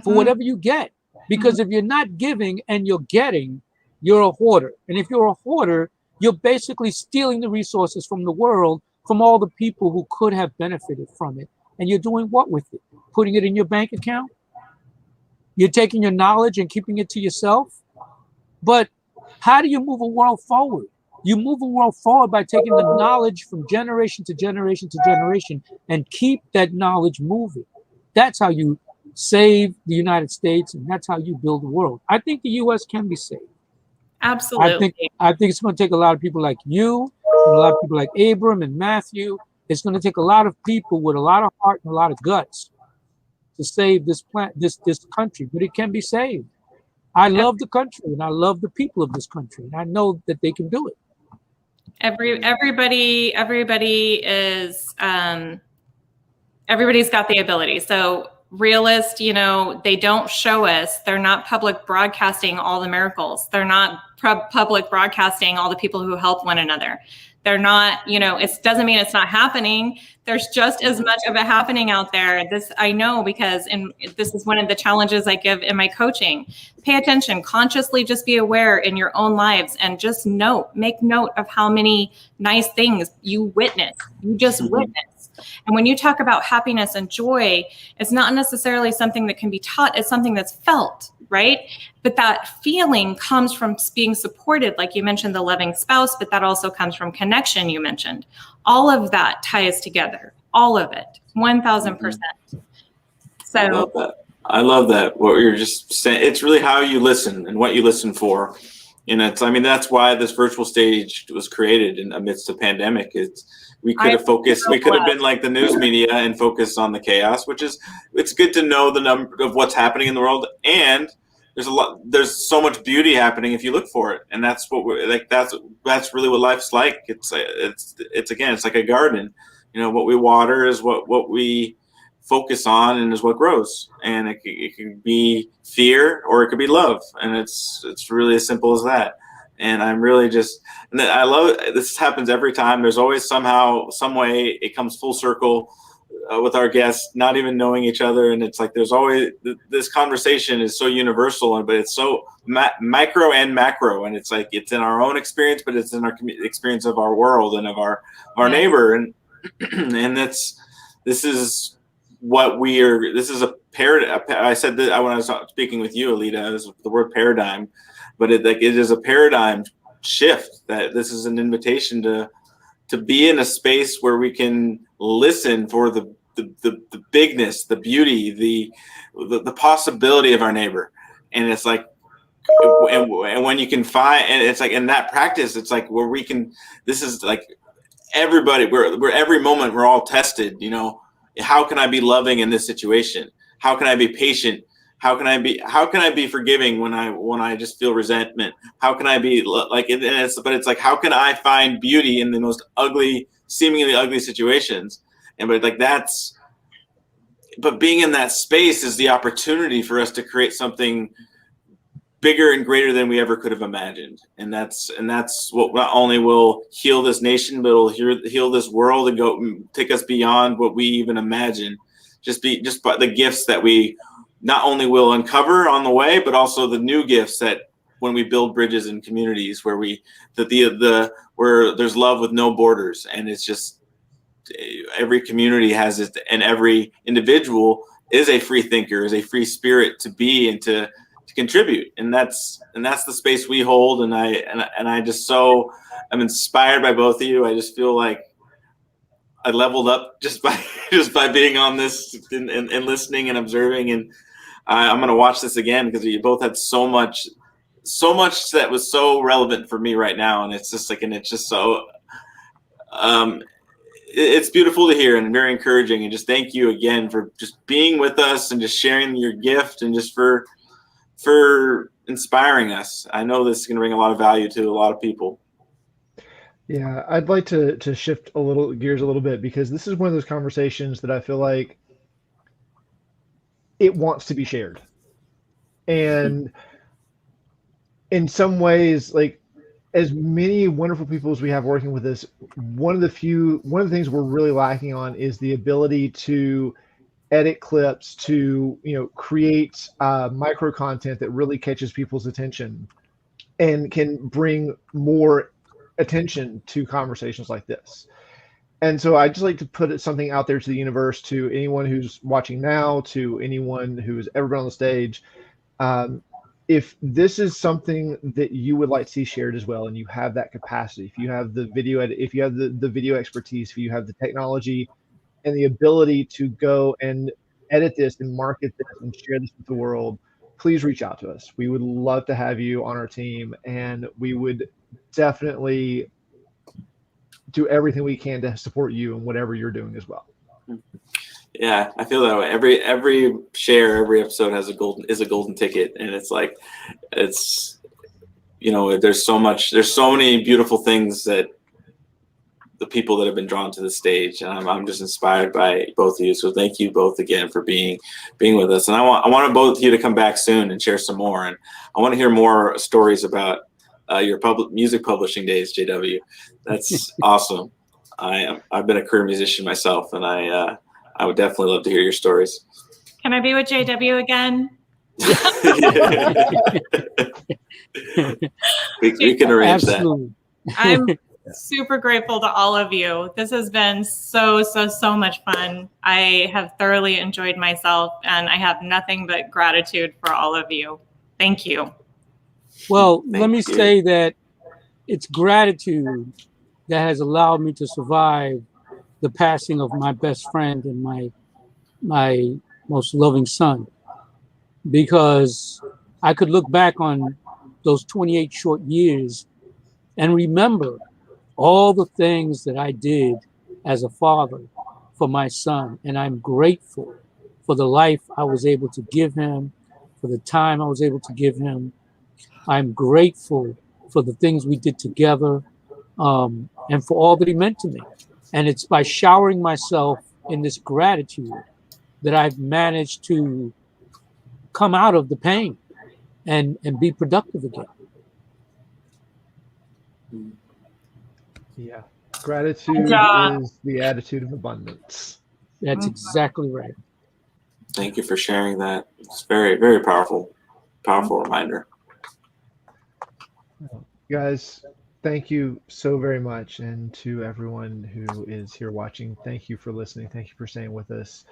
for whatever you get. Because if you're not giving and you're getting, you're a hoarder. And if you're a hoarder, you're basically stealing the resources from the world, from all the people who could have benefited from it. And you're doing what with it? Putting it in your bank account? You're taking your knowledge and keeping it to yourself? But how do you move a world forward? You move a world forward by taking the knowledge from generation to generation to generation and keep that knowledge moving. That's how you save the United States, and that's how you build the world. I think the U.S. can be saved. Absolutely. I think it's going to take a lot of people like you, and a lot of people like Abram and Matthew. It's going to take a lot of people with a lot of heart and a lot of guts to save this country, but it can be saved. I love the country, and I love the people of this country, and I know that they can do it. Everybody is everybody's got the ability. So realist, they don't show us, they're not public broadcasting all the miracles. They're not public broadcasting all the people who help one another. They're not, it doesn't mean it's not happening. There's just as much of it happening out there. This I know, because this is one of the challenges I give in my coaching. Pay attention, consciously just be aware in your own lives, and just make note of how many nice things you witness. You just witness. And when you talk about happiness and joy, it's not necessarily something that can be taught, it's something that's felt, right? But that feeling comes from being supported, like you mentioned, the loving spouse, but that also comes from connection, you mentioned. All of that ties together, all of it, 1000%. So I love that. What you're just saying, it's really how you listen and what you listen for. And that's why this virtual stage was created amidst the pandemic. We could have focused. We could have been like the news media and focused on the chaos, it's good to know the number of what's happening in the world. And there's so much beauty happening if you look for it. And that's what we're like. That's really what life's like. It's like a garden. What we water is what we focus on, and is what grows. And it can be fear or it could be love. And it's really as simple as that. And I'm really and I love it. This happens every time. There's always somehow, some way it comes full circle with our guests, not even knowing each other. And it's like, there's always, this conversation is so universal, but it's so micro and macro. And it's like, it's in our own experience, but it's in our experience of our world and of our neighbor. And, and this is what this is a paradigm. I said that when I was speaking with you, Aileda, is the word paradigm, but it is a paradigm shift, that this is an invitation to be in a space where we can listen for the bigness, the beauty, the possibility of our neighbor. And it's like, and when you can find, and it's like in that practice, it's like where we can, this is like everybody, we're every moment we're all tested, how can I be loving in this situation? How can I be patient? How can I be forgiving when I just feel resentment? How can I be like, but it's like, how can I find beauty in the most seemingly ugly situations? But being in that space is the opportunity for us to create something bigger and greater than we ever could have imagined. And that's what not only will heal this nation, but it'll heal this world and take us beyond what we even imagine. Just by the gifts that we not only will uncover on the way, but also the new gifts that when we build bridges in communities where where there's love with no borders. And it's just, every community has it, and every individual is a free thinker, is a free spirit to be, and to contribute, and that's the space we hold. And I just I'm inspired by both of you. I just feel like I leveled up just by being on this and listening and observing. And I'm going to watch this again because you both had so much that was so relevant for me right now. And it's just so it's beautiful to hear and very encouraging. And just thank you again for just being with us and just sharing your gift and just for inspiring us. I know this is going to bring a lot of value to a lot of people. Yeah, I'd like to shift gears a little bit, because this is one of those conversations that I feel like it wants to be shared. And in some ways, like, as many wonderful people as we have working with us, one of the things we're really lacking on is the ability to edit clips, to create micro content that really catches people's attention and can bring more attention to conversations like this. And so I just like to put something out there to the universe, to anyone who's watching now, to anyone who's ever been on the stage. If this is something that you would like to see shared as well, and you have that capacity, if you have the video if you have the video expertise, if you have the technology and the ability to go and edit this and market this and share this with the world, please reach out to us. We would love to have you on our team, and we would definitely do everything we can to support you in whatever you're doing as well. Yeah, I feel that way. Every share, every episode is a golden ticket, and it's like, there's so many beautiful things that the people that have been drawn to the stage. I'm just inspired by both of you. So thank you both again for being with us. And I want both of you to come back soon and share some more. And I want to hear more stories about your music publishing days, JW. That's awesome. I've been a career musician myself, and I would definitely love to hear your stories. Can I be with JW again? we can arrange Absolutely. that. I'm super grateful to all of you. This has been so much fun. I have thoroughly enjoyed myself, and I have nothing but gratitude for all of you. Thank you. Well, let me say that it's gratitude that has allowed me to survive the passing of my best friend and my most loving son, because I could look back on those 28 short years and remember all the things that I did as a father for my son. And I'm grateful for the life I was able to give him, for the time I was able to give him. I'm grateful for the things we did together, and for all that he meant to me. And it's by showering myself in this gratitude that I've managed to come out of the pain and be productive again. Yeah. Gratitude is the attitude of abundance. That's exactly right. Thank you for sharing that. It's very, very powerful reminder. Guys, thank you so very much. And to everyone who is here watching, thank you for listening. Thank you for staying with us.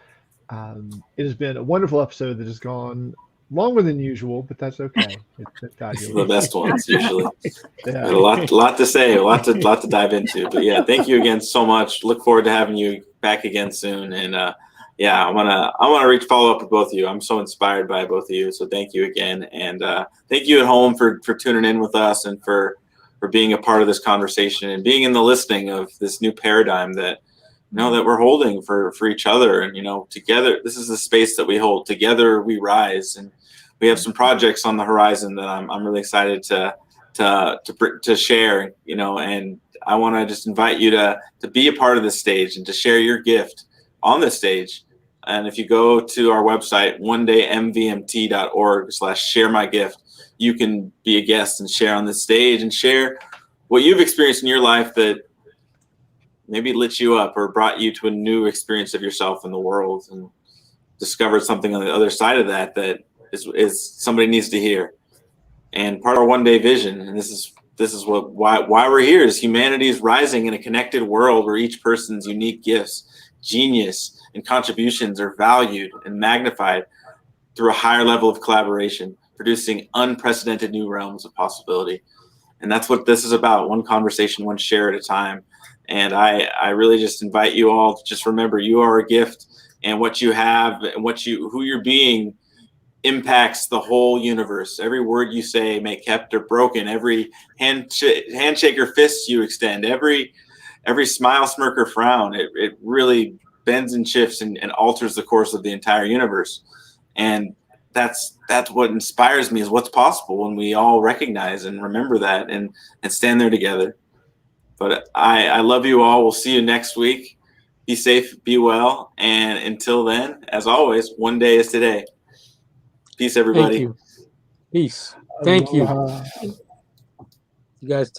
It has been a wonderful episode that has gone longer than usual, but that's okay. It's the best ones usually. Yeah. A lot to say, a lot to dive into. But yeah, thank you again so much. Look forward to having you back again soon. And I want to follow up with both of you. I'm so inspired by both of you. So thank you again, and thank you at home for tuning in with us and for being a part of this conversation and being in the listening of this new paradigm that that we're holding for each other. And together, this is the space that we hold. Together we rise, and we have some projects on the horizon that I'm really excited to share. And I want to just invite you to be a part of this stage and to share your gift on this stage. And if you go to our website, onedaymvmt.org/share-my-gift, you can be a guest and share on this stage and share what you've experienced in your life that maybe lit you up or brought you to a new experience of yourself in the world, and discovered something on the other side of that is somebody needs to hear. And part of our one day vision, and this is why we're here, is humanity is rising in a connected world where each person's unique gifts, genius, and contributions are valued and magnified through a higher level of collaboration. producing unprecedented new realms of possibility. And that's what this is about, one conversation, one share at a time. And I really just invite you all to just remember you are a gift, and what you have and who you're being impacts the whole universe. Every word you say, may kept or broken, every handshake or fist you extend, every smile, smirk, or frown, it really bends and shifts and alters the course of the entire universe. And that's what inspires me, is what's possible when we all recognize and remember that and stand there together. But I love you all. We'll see you next week. Be safe, be well, and until then, as always, one day is today. Peace, everybody. Thank you. Peace. Thank you. Aloha. You guys.